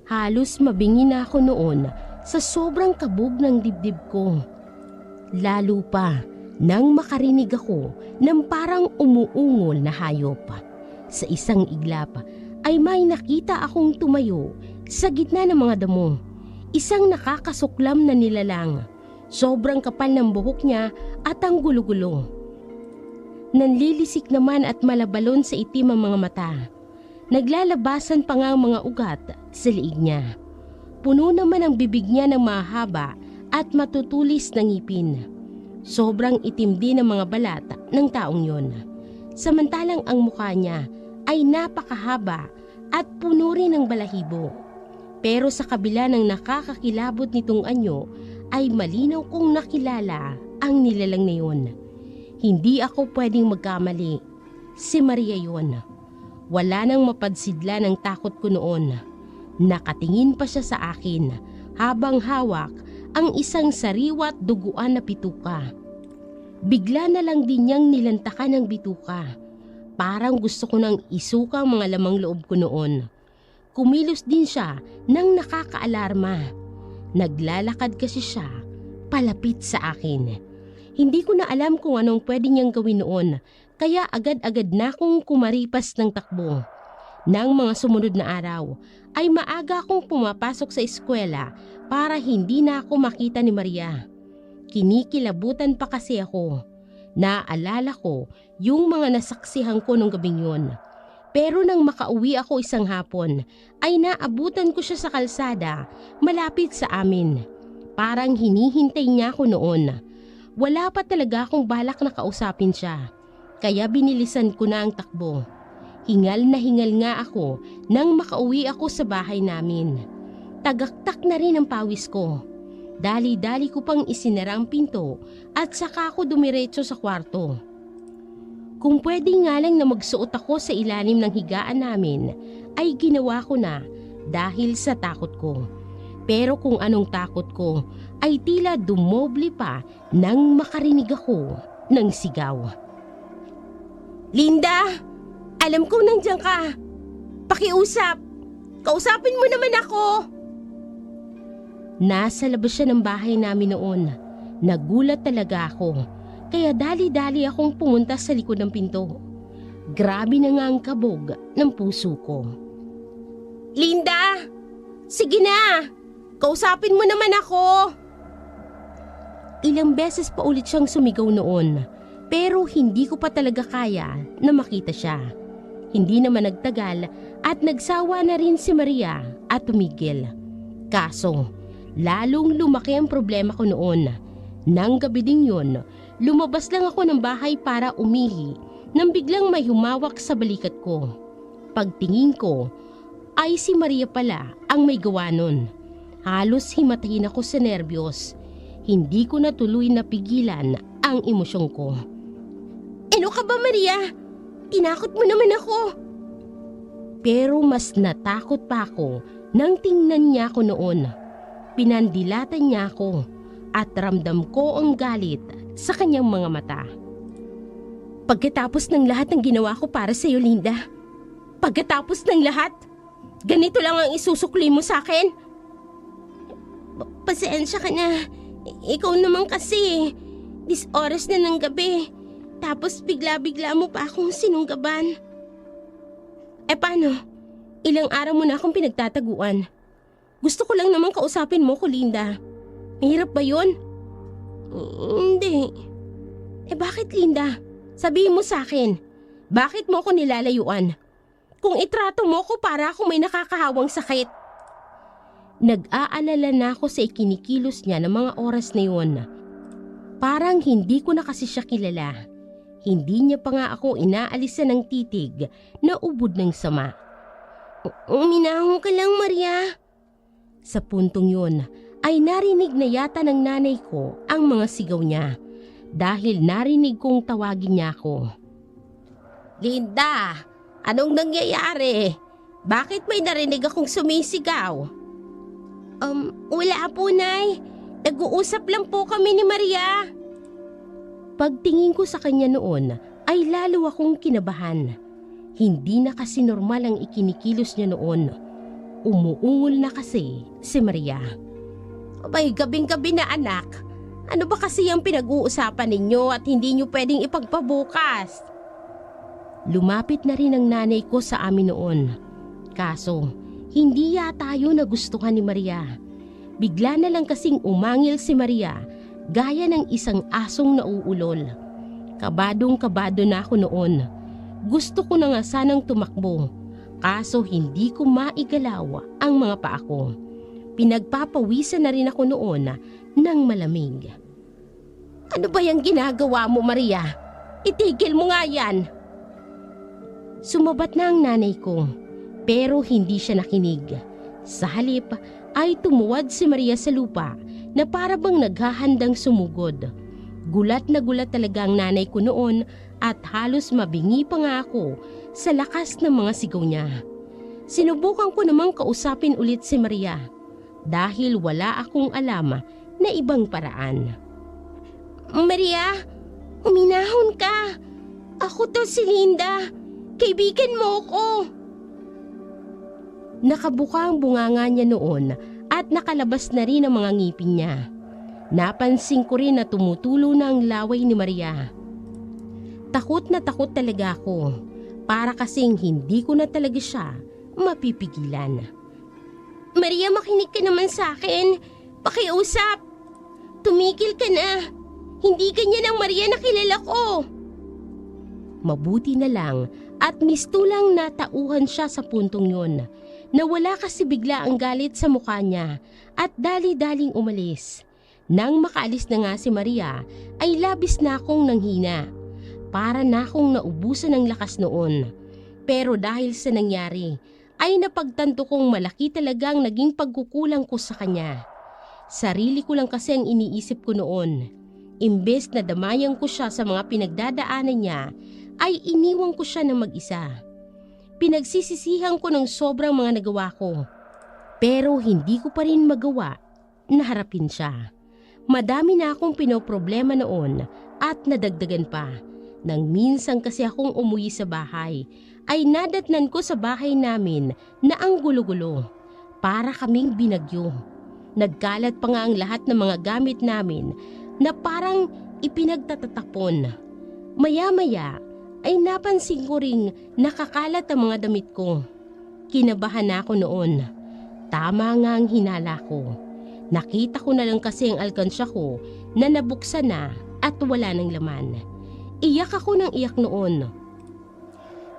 Halos mabingi na ako noon sa sobrang kabog ng dibdib ko. Lalo pa nang makarinig ako ng parang umuungol na hayop. Sa isang iglap ay may nakita akong tumayo sa gitna ng mga damo. Isang nakakasuklam na nilalang. Sobrang kapal ng buhok niya at ang gulo-gulo. Nanlilisik naman at malabalon sa itim ang mga mata. Naglalabasan pa nga ang mga ugat sa liig niya. Puno naman ang bibig niya ng mahaba at matutulis na ngipin. Sobrang itim din ang mga balat ng taong yon. Samantalang ang mukha niya ay napakahaba at puno rin ng balahibo. Pero sa kabila ng nakakakilabot nitong anyo ay malinaw kong nakilala ang nilalang na yun. Hindi ako pwedeng magkamali. Si Maria yun. Wala nang mapadsidla ng takot ko noon. Nakatingin pa siya sa akin habang hawak ang isang sariwat duguan na bituka. Bigla na lang din niyang nilantakan ng bituka. Parang gusto ko nang isuka ang mga lamang loob ko noon. Kumilos din siya nang nakakaalarma. Naglalakad kasi siya palapit sa akin. Hindi ko na alam kung anong pwede niyang gawin noon, kaya agad-agad na akong kumaripas ng takbo. Nang mga sumunod na araw, ay maaga akong pumapasok sa eskwela para hindi na ako makita ni Maria. Kinikilabutan pa kasi ako. Naaalala ko yung mga nasaksihan ko nung gabing yun. Pero nang makauwi ako isang hapon, ay naabutan ko siya sa kalsada malapit sa amin. Parang hinihintay niya ako noon. Wala pa talaga akong balak na kausapin siya, kaya binilisan ko na ang takbo. Hingal na hingal nga ako nang makauwi ako sa bahay namin. Tagaktak na rin ang pawis ko. Dali-dali ko pang isinara ang pinto at saka ako dumiretso sa kwarto. Kung pwede nga lang na magsuot ako sa ilalim ng higaan namin, ay ginawa ko na dahil sa takot ko. Pero kung anong takot ko ay tila dumoble pa nang makarinig ako ng sigaw. Linda! Alam kong nandiyan ka! Pakiusap! Kausapin mo naman ako! Nasa labas siya ng bahay namin noon. Nagulat talaga ako, kaya dali-dali akong pumunta sa likod ng pinto. Grabe na nga ang kabog ng puso ko. Linda! Sige na! Kausapin mo naman ako! Ilang beses pa ulit siyang sumigaw noon, pero hindi ko pa talaga kaya na makita siya. Hindi naman nagtagal at nagsawa na rin si Maria at tumigil. Kaso, lalong lumaki ang problema ko noon. Nang gabi ding yun, lumabas lang ako ng bahay para umihi nang biglang may humawak sa balikat ko. Pagtingin ko, ay si Maria pala ang may gawa nun. Halos himatayin ako sa nerbiyos. Hindi ko na tuloy napigilan ang emosyon ko. Ano ka ba, Maria? Tinakot mo naman ako. Pero mas natakot pa ako nang tingnan niya ako noon. Pinandilatan niya ako at ramdam ko ang galit sa kanyang mga mata. Pagkatapos ng lahat ng ginawa ko para sa iyo, Linda. Pagkatapos ng lahat, ganito lang ang isusukli mo sa akin? Pasensya ka na. Ikaw naman kasi. Dis oras na ng gabi. Tapos bigla-bigla mo pa akong sinunggaban. Paano? Ilang araw mo na akong pinagtataguan. Gusto ko lang naman kausapin mo ko, Linda. Mahirap ba yun? Hindi. Bakit, Linda? Sabihin mo sa akin. Bakit mo ako nilalayuan? Kung itrato mo ko para akong may nakakahawang sakit. Nag-aalala na ako sa ikinikilos niya ng mga oras na yun. Parang hindi ko na kasi siya kilala. Hindi niya pa nga ako inaalisan ng titig na ubod ng sama. Uminahon ka lang, Maria. Sa puntong yun ay narinig na yata ng nanay ko ang mga sigaw niya dahil narinig kong tawagin niya ako. Linda, anong nangyayari? Bakit may narinig akong sumisigaw? Wala po, Nay. Nag-uusap lang po kami ni Maria. Pagtingin ko sa kanya noon ay lalo akong kinabahan. Hindi na kasi normal ang ikinikilos niya noon. Umuungol na kasi si Maria. Abay, gabing-gabi na anak. Ano ba kasi ang pinag-uusapan ninyo at hindi nyo pwedeng ipagpabukas? Lumapit na rin ang nanay ko sa amin noon. Kaso, hindi yata yun nagustuhan ni Maria. Bigla na lang kasing umangil si Maria gaya ng isang asong nauulol. Kabadong-kabado na ako noon. Gusto ko na nga sanang tumakbo. Kaso hindi ko maigalaw ang mga paa ko. Pinagpapawisan na rin ako noon ng malamig. Ano ba yung ginagawa mo, Maria? Itigil mo nga yan. Sumabat na ang nanay ko, pero hindi siya nakinig. Sa halip ay tumuwad si Maria sa lupa na para bang naghahandang sumugod. Gulat na gulat talaga ang nanay ko noon at halos mabingi pa nga ako sa lakas ng mga sigaw niya. Sinubukan ko namang kausapin ulit si Maria dahil wala akong alam na ibang paraan. Maria, uminahon ka. Ako to si Linda. Kaibigan mo ko. Nakabuka ang bunganga niya noon at nakalabas na rin ang mga ngipin niya. Napansin ko rin na tumutulo na ang laway ni Maria. Takot na takot talaga ako para kasing hindi ko na talaga siya mapipigilan. Maria, makinig ka naman sa akin. Pakiusap. Tumigil ka na. Hindi ganyan ang Maria na kilala ko. Mabuti na lang at mistulang natauhan siya sa puntong yun. Nawala kasi bigla ang galit sa mukha niya at dali-daling umalis. Nang makaalis na nga si Maria ay labis na akong nanghina. Para na akong naubusan ng lakas noon. Pero dahil sa nangyari ay napagtanto kong malaki talagang naging pagkukulang ko sa kanya. Sarili ko lang kasi ang iniisip ko noon. Imbes na damayan ko siya sa mga pinagdadaanan niya ay iniwan ko siya ng mag-isa. Pinagsisisihan ko ng sobrang mga nagawa ko. Pero hindi ko pa rin magawa na harapin siya. Madami na akong pinoproblema noon at nadagdagan pa. Nang minsan kasi akong umuwi sa bahay, ay nadatnan ko sa bahay namin na ang gulo-gulo. Para kaming binagyo. Nagkalat pa nga ang lahat ng mga gamit namin na parang ipinagtatatapon. Maya-maya ay napansin ko ring nakakalat ang mga damit ko. Kinabahan na ako noon. Tama nga ang hinala ko. Nakita ko na lang kasi ang alkansya ko na nabuksan na at wala ng laman. Iyak ako ng iyak noon.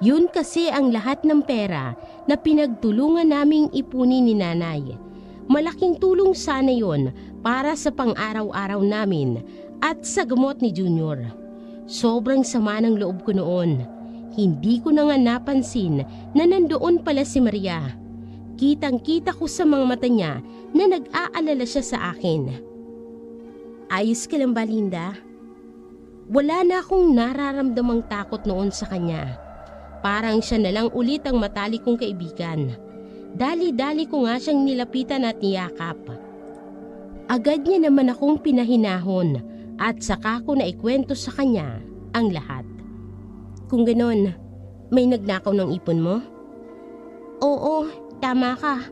Yun kasi ang lahat ng pera na pinagtulungan naming ipunin ni nanay. Malaking tulong sana yon para sa pang-araw-araw namin at sa gamot ni Junior. Sobrang sama ng loob ko noon. Hindi ko na nga napansin na nandoon pala si Maria. Kitang-kita ko sa mga mata niya na nag-aalala siya sa akin. Ayos ka lang ba, Linda? Wala na akong nararamdamang takot noon sa kanya. Parang siya na lang ulit ang matalik kong kaibigan. Dali-dali ko nga siyang nilapitan at niyakap. Agad niya naman akong pinahinahon at saka ko na ikwento sa kanya ang lahat. Kung ganon, may nagnakaw ng ipon mo? Oo, tama ka.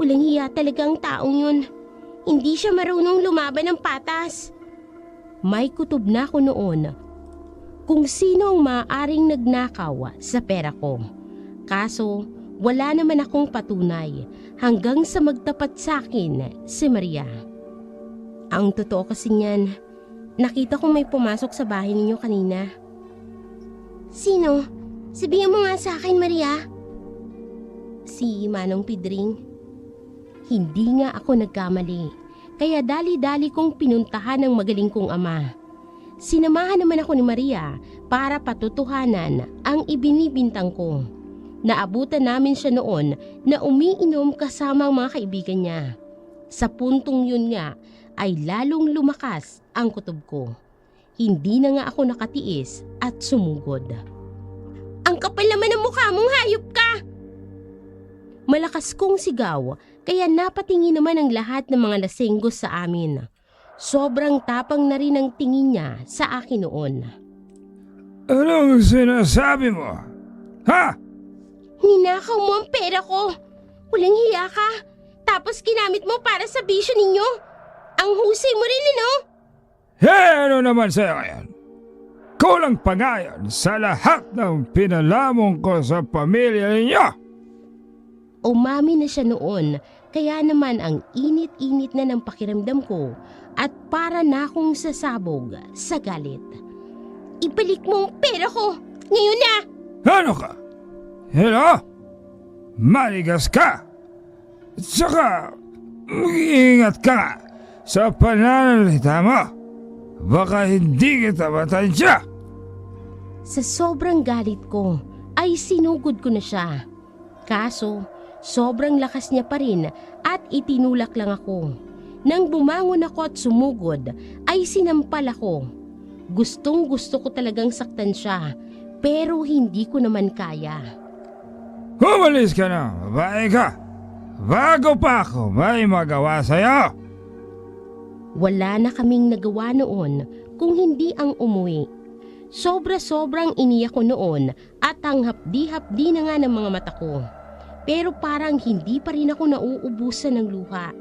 Walang hiya talaga ang taong yun. Hindi siya marunong lumaban ng patas. May kutob na ako noon kung sino ang maaaring nagnakaw sa pera ko. Kaso wala naman akong patunay hanggang sa magtapat sa akin si Maria. Ang totoo kasi niyan, nakita kong may pumasok sa bahay ninyo kanina. Sino? Sabihin mo nga sa akin, Maria. Si Manong Pidring. Hindi nga ako nagkamali, kaya dali-dali kong pinuntahan ng magaling kong ama. Sinamahan naman ako ni Maria para patutuhanan ang ibinibintang ko. Naabutan namin siya noon na umiinom kasama ang mga kaibigan niya. Sa puntong yun nga ay lalong lumakas ang kutob ko. Hindi na nga ako nakatiis at sumugod. Ang kapal naman ng mukha mong hayop ka! Malakas kong sigaw kaya napatingin naman ang lahat ng mga lasenggos sa amin. Sobrang tapang na rin ang tingin niya sa akin noon. Anong sinasabi mo? Ha? Ninakaw mo ang pera ko. Walang hiya ka. Tapos ginamit mo para sa bisyo ninyo. Ang husay mo rin, ano? Ano naman sa'yo ngayon? Kulang pa nga yan sa lahat ng pinalamong ko sa pamilya ninyo. Umami na siya noon, kaya naman ang init-init na ng pakiramdam ko at para na akong sasabog sa galit. Ibalik mo ang pera ko. Ngayon na! Ano ka? Hello? Maligas ka? Tsaka, mag-iingat ka nga sa pananalita mo. Baka hindi kita matansya. Sa sobrang galit ko ay sinugod ko na siya. Kaso, sobrang lakas niya pa rin at itinulak lang ako. Nang bumangon ako at sumugod ay sinampal ako. Gustong gusto ko talagang saktan siya pero hindi ko naman kaya. Humalis ka na, babae ka. Bago pa ako may magawa sa'yo. Wala na kaming nagawa noon kung hindi ang umuwi. Sobra-sobrang iniyak ko noon at ang hapdi-hapdi na nga ng mga mata ko. Pero parang hindi pa rin ako nauubusan ng luha.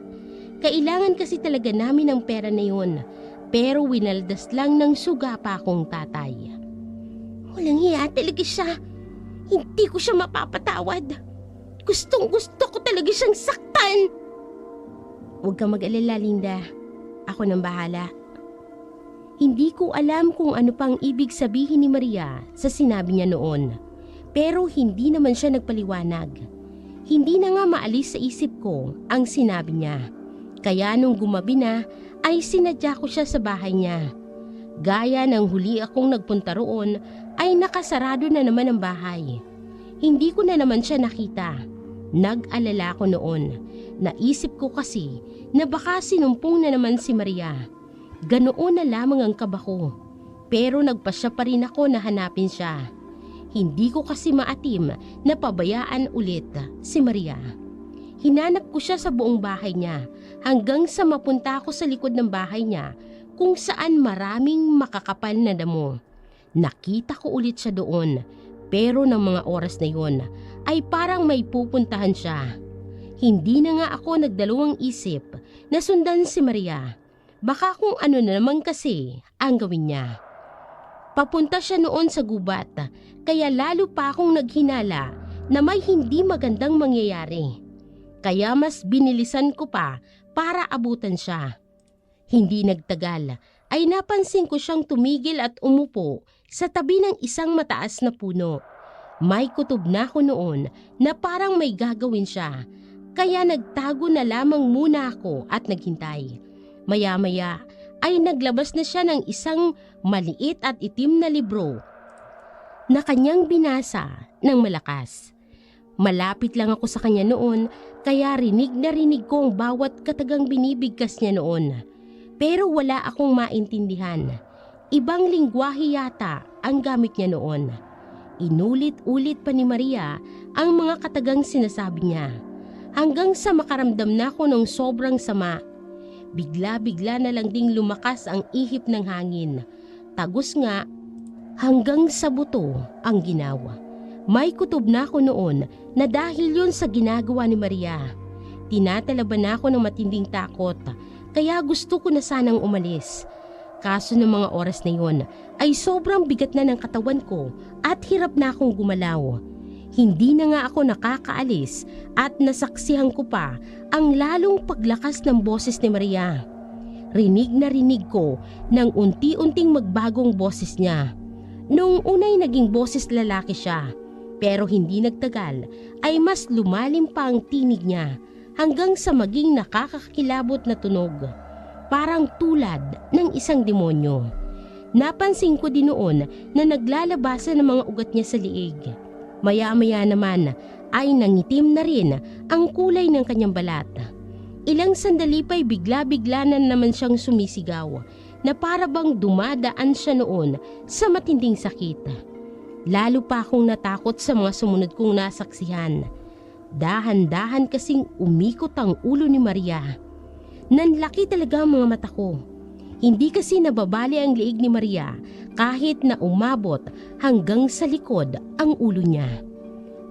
Kailangan kasi talaga namin ang pera na yun. Pero winaldas lang ng suga pa akong tatay. Walang hiya talaga siya. Hindi ko siya mapapatawad. Gustong gusto ko talaga siyang saktan. Huwag kang mag-alala, Linda. Ako nang bahala. Hindi ko alam kung ano pang ibig sabihin ni Maria sa sinabi niya noon. Pero hindi naman siya nagpaliwanag. Hindi na nga maalis sa isip ko ang sinabi niya. Kaya nung gumabi na ay sinadya ko siya sa bahay niya. Gaya ng huli akong nagpunta roon ay nakasarado na naman ang bahay. Hindi ko na naman siya nakita. Nag-alala ko noon. Naisip ko kasi na baka sinumpong na naman si Maria. Ganoon na lamang ang kaba ko. Pero nagpasya pa rin ako na hanapin siya. Hindi ko kasi maatim na pabayaan ulit si Maria. Hinanap ko siya sa buong bahay niya hanggang sa mapunta ako sa likod ng bahay niya kung saan maraming makakapal na damo. Nakita ko ulit siya doon pero ng mga oras na yon ay parang may pupuntahan siya. Hindi na nga ako nagdalawang isip na sundan si Maria. Baka kung ano na naman kasi ang gawin niya. Papunta siya noon sa gubat kaya lalo pa akong naghinala na may hindi magandang mangyayari. Kaya mas binilisan ko pa para abutan siya. Hindi nagtagal ay napansin ko siyang tumigil at umupo sa tabi ng isang mataas na puno. May kutob na ako noon na parang may gagawin siya. Kaya nagtago na lamang muna ako at naghintay. Maya-maya ay naglabas na siya ng isang maliit at itim na libro na kanyang binasa ng malakas. Malapit lang ako sa kanya noon kaya rinig na rinig ko ang bawat katagang binibigkas niya noon. Pero wala akong maintindihan. Ibang lingwahe yata ang gamit niya noon. Inulit-ulit pa ni Maria ang mga katagang sinasabi niya. Hanggang sa makaramdam na ako ng sobrang sama. Bigla-bigla na lang ding lumakas ang ihip ng hangin. Tagos nga hanggang sa buto ang ginawa. May kutob na ako noon na dahil yun sa ginagawa ni Maria. Tinatalaban na ako ng matinding takot kaya gusto ko na sanang umalis. Kaso ng mga oras na yun ay sobrang bigat na ng katawan ko at hirap na akong gumalaw. Hindi na nga ako nakakaalis at nasaksihan ko pa ang lalong paglakas ng boses ni Maria. Rinig na rinig ko nang unti-unting magbagong boses niya. Noong unay naging boses lalaki siya, pero hindi nagtagal ay mas lumalim pa ang tinig niya hanggang sa maging nakakakilabot na tunog. Parang tulad ng isang demonyo. Napansin ko din noon na naglalabasan ng mga ugat niya sa liig. Maya-maya naman ay nangitim na rin ang kulay ng kanyang balat. Ilang sandali pa'y bigla-bigla na naman siyang sumisigaw na para bang dumadaan siya noon sa matinding sakit. Lalo pa akong natakot sa mga sumunod kong nasaksihan. Dahan-dahan kasing umikot ang ulo ni Maria. Nanlaki talaga ang mga mata ko. Hindi kasi nababali ang liig ni Maria kahit na umabot hanggang sa likod ang ulo niya.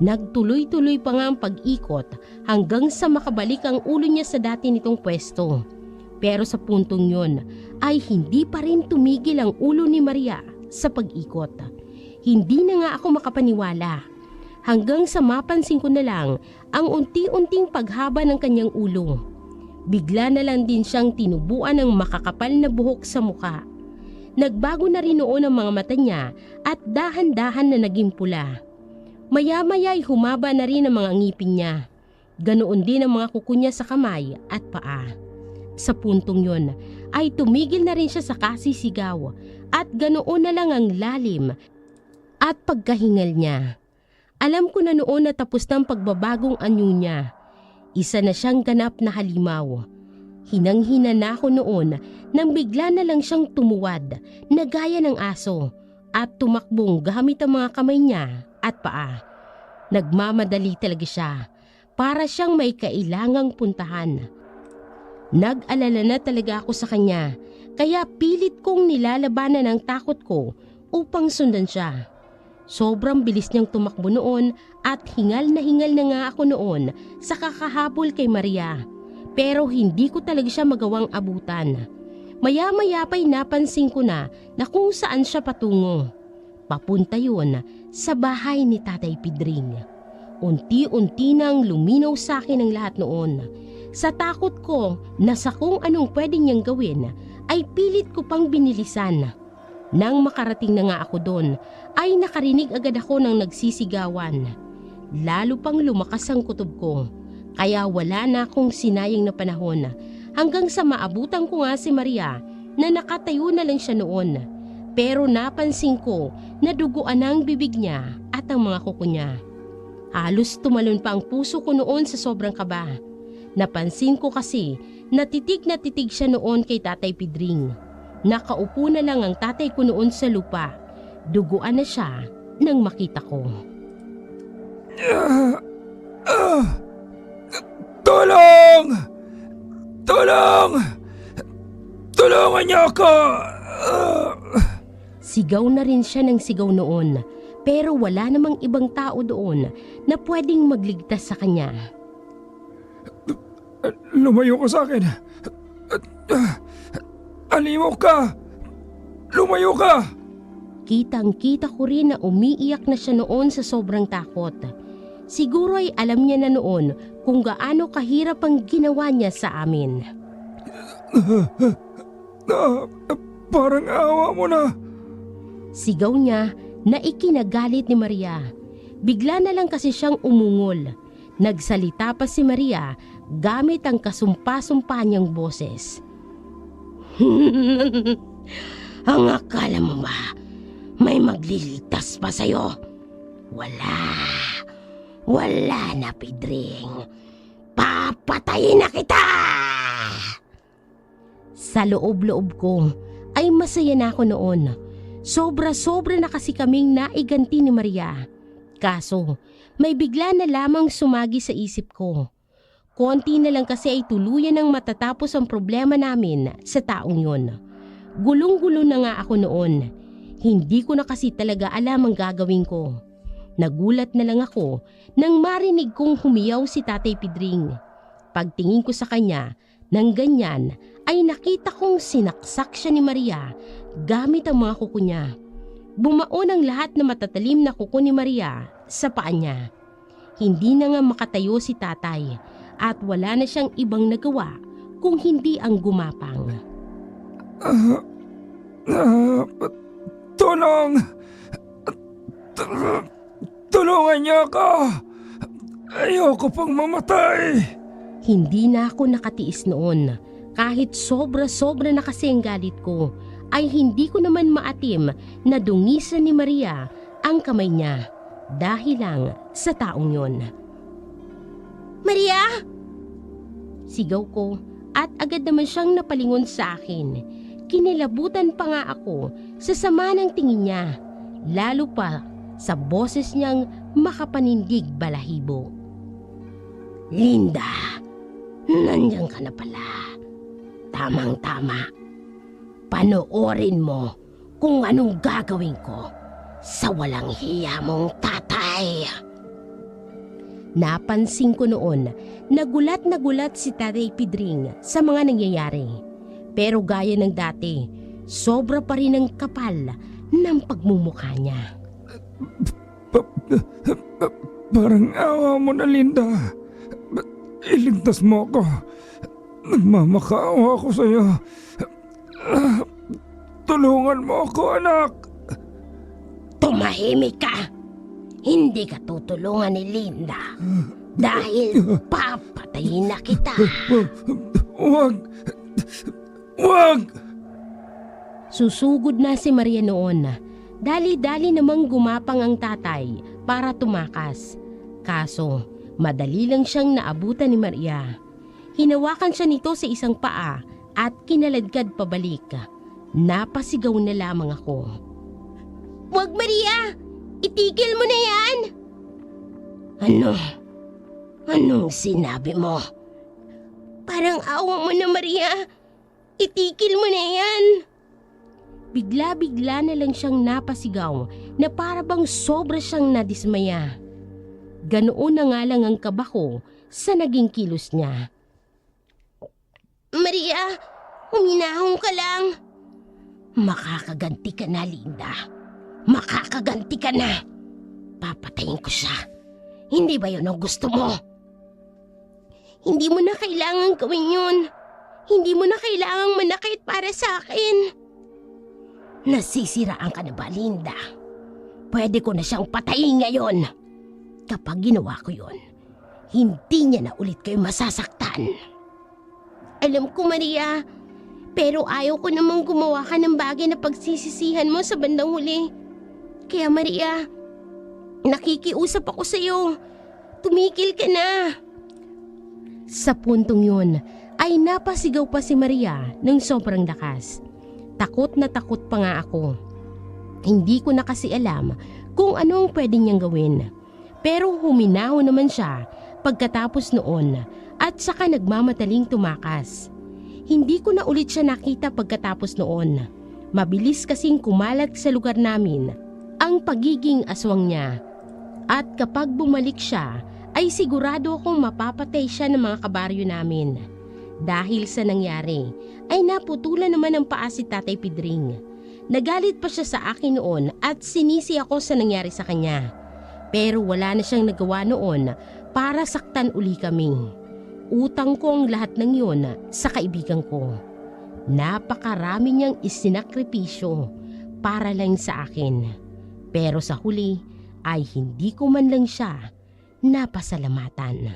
Nagtuloy-tuloy pa nga ang pag-ikot hanggang sa makabalik ang ulo niya sa dati nitong pwesto. Pero sa puntong yon ay hindi pa rin tumigil ang ulo ni Maria sa pag-ikot. Hindi na nga ako makapaniwala hanggang sa mapansin ko na lang ang unti-unting paghaba ng kanyang ulo. Bigla na lang din siyang tinubuan ng makakapal na buhok sa muka. Nagbago na rin noon ang mga mata niya at dahan-dahan na naging pula. Maya-maya ay humaba na rin ang mga ngipin niya. Ganoon din ang mga kuko niya sa kamay at paa. Sa puntong yon ay tumigil na rin siya sa kasisigaw at ganoon na lang ang lalim at pagkahingal niya. Alam ko na noon na tapos na ang pagbabagong anyo niya. Isa na siyang ganap na halimaw. Hinang-hina na ako noon nang bigla na lang siyang tumuwad na gaya ng aso at tumakbong gamit ang mga kamay niya at paa. Nagmamadali talaga siya para siyang may kailangang puntahan. Nag-alala na talaga ako sa kanya kaya pilit kong nilalabanan ang takot ko upang sundan siya. Sobrang bilis niyang tumakbo noon at hingal na nga ako noon sa kakahabol kay Maria. Pero hindi ko talaga siya magawang abutan. Maya-maya pa'y napansin ko na kung saan siya patungo. Papunta yun sa bahay ni Tatay Pidring. Unti-unti nang luminaw sa akin ang lahat noon. Sa takot ko na sa kung anong pwede niyang gawin ay pilit ko pang binilisan. Nang makarating na nga ako doon, ay nakarinig agad ako ng nagsisigawan. Lalo pang lumakas ang kutob ko, kaya wala na akong sinayang na panahon hanggang sa maabutan ko nga si Maria na nakatayo na lang siya noon. Pero napansin ko na duguan na ang bibig niya at ang mga kuko niya. Halos tumalon pa ang puso ko noon sa sobrang kaba. Napansin ko kasi na titig siya noon kay Tatay Pidring. Nakaupo na lang ang tatay ko noon sa lupa. Duguan na siya nang makita ko. Tulong! Tulong! Tulungan niyo ako! Sigaw na rin siya ng sigaw noon, pero wala namang ibang tao doon na pwedeng magligtas sa kanya. Lumayo ka sa akin. Alimaw ka! Lumayo ka! Kitang-kita ko rin na umiiyak na siya noon sa sobrang takot. Siguro ay alam niya na noon kung gaano kahirap ang ginawa niya sa amin. Parang awa mo na. Sigaw niya na ikinagalit ni Maria. Bigla na lang kasi siyang umungol. Nagsalita pa si Maria gamit ang kasumpa-sumpa niyang boses. Ang akala mo ba may magliligtas pa sa'yo? Wala na, Pidring. Papatayin na kita! Sa loob-loob ko ay masaya na ako noon. Sobra-sobra na kasi kaming naiganti ni Maria. Kaso may bigla na lamang sumagi sa isip ko. Konti na lang kasi ay tuluyan ng matatapos ang problema namin sa taong yun. Gulong-gulo na nga ako noon. Hindi ko na kasi talaga alam ang gagawin ko. Nagulat na lang ako nang marinig kong humiyaw si Tatay Pidring. Pagtingin ko sa kanya, nang ganyan ay nakita kong sinaksak siya ni Maria gamit ang mga kuko niya. Bumaon ang lahat na matatalim na kuko ni Maria sa paa niya. Hindi na nga makatayo si tatay at wala na siyang ibang nagawa kung hindi ang gumapang. Tulong! Tulungan niyo ako! Ayoko pang mamatay! Hindi na ako nakatiis noon. Kahit sobra-sobra na kasi ang galit ko ay hindi ko naman maatim na dungisan ni Maria ang kamay niya dahil lang sa taong yon. Maria! Sigaw ko at agad naman siyang napalingon sa akin. Kinilabutan pa nga ako sa sama ng tingin niya, lalo pa sa boses niyang makapanindig balahibo. Linda, nandiyan ka na pala. Tamang-tama. Panoorin mo kung anong gagawin ko sa walang hiya mong tatay. Napansin ko noon, nagulat na gulat si Tatay Pidring sa mga nangyayari. Pero gaya ng dati, sobra pa rin ang kapal ng pagmumukha niya. Parang awa mo na, Linda. Iligtas mo ako. Nagmamakaawa ako sa'yo. Tulungan mo ako, anak. Tumahimik ka! Hindi ka tutulungan ni Linda dahil papatayin na kita. Wag! Wag! Susugod na si Maria noon. Dali-dali namang gumapang ang tatay para tumakas. Kaso, madali lang siyang naabutan ni Maria. Hinawakan siya nito sa isang paa at kinaladkad pabalik. Napasigaw na lamang ako. Wag, Maria! Itigil mo na yan! Ano? Anong sinabi mo? Parang awa mo na, Maria. Itigil mo na yan. Bigla-bigla na lang siyang napasigaw na para bang sobra siyang nadismaya. Ganoon na nga lang ang kaba ko sa naging kilos niya. Maria, huminahon ka lang. Makakaganti ka na, Linda. Makakaganti ka na. Papatayin ko siya. Hindi ba yun ang gusto mo? Hindi mo na kailangang gawin yun. Hindi mo na kailangang manakit para sa akin. Nasisiraan ka na ba, Linda? Pwede ko na siyang patayin ngayon. Kapag ginawa ko yun, hindi niya na ulit kayo masasaktan. Alam ko, Maria, pero ayaw ko namang gumawa ka ng bagay na pagsisisihan mo sa bandang huli. Kaya, Maria, nakikiusap ako sa'yo. Tumikil ka na. Sa puntong yun, ay napasigaw pa si Maria ng sobrang lakas. Takot na takot pa nga ako. Hindi ko na kasi alam kung ano ang pwede niyang gawin. Pero huminaho naman siya pagkatapos noon at saka nagmamataling tumakas. Hindi ko na ulit siya nakita pagkatapos noon. Mabilis kasing kumalat sa lugar namin ang pagiging aswang niya. At kapag bumalik siya, ay sigurado akong mapapatay siya ng mga kabaryo namin. Dahil sa nangyari, ay naputulan naman ang paa si Tatay Pidring. Nagalit pa siya sa akin noon at sinisi ako sa nangyari sa kanya. Pero wala na siyang nagawa noon para saktan uli kami. Utang ko ang lahat ng yun sa kaibigan ko. Napakarami niyang isinakripisyo para lang sa akin. Pero sa huli ay hindi ko man lang siya napasalamatan.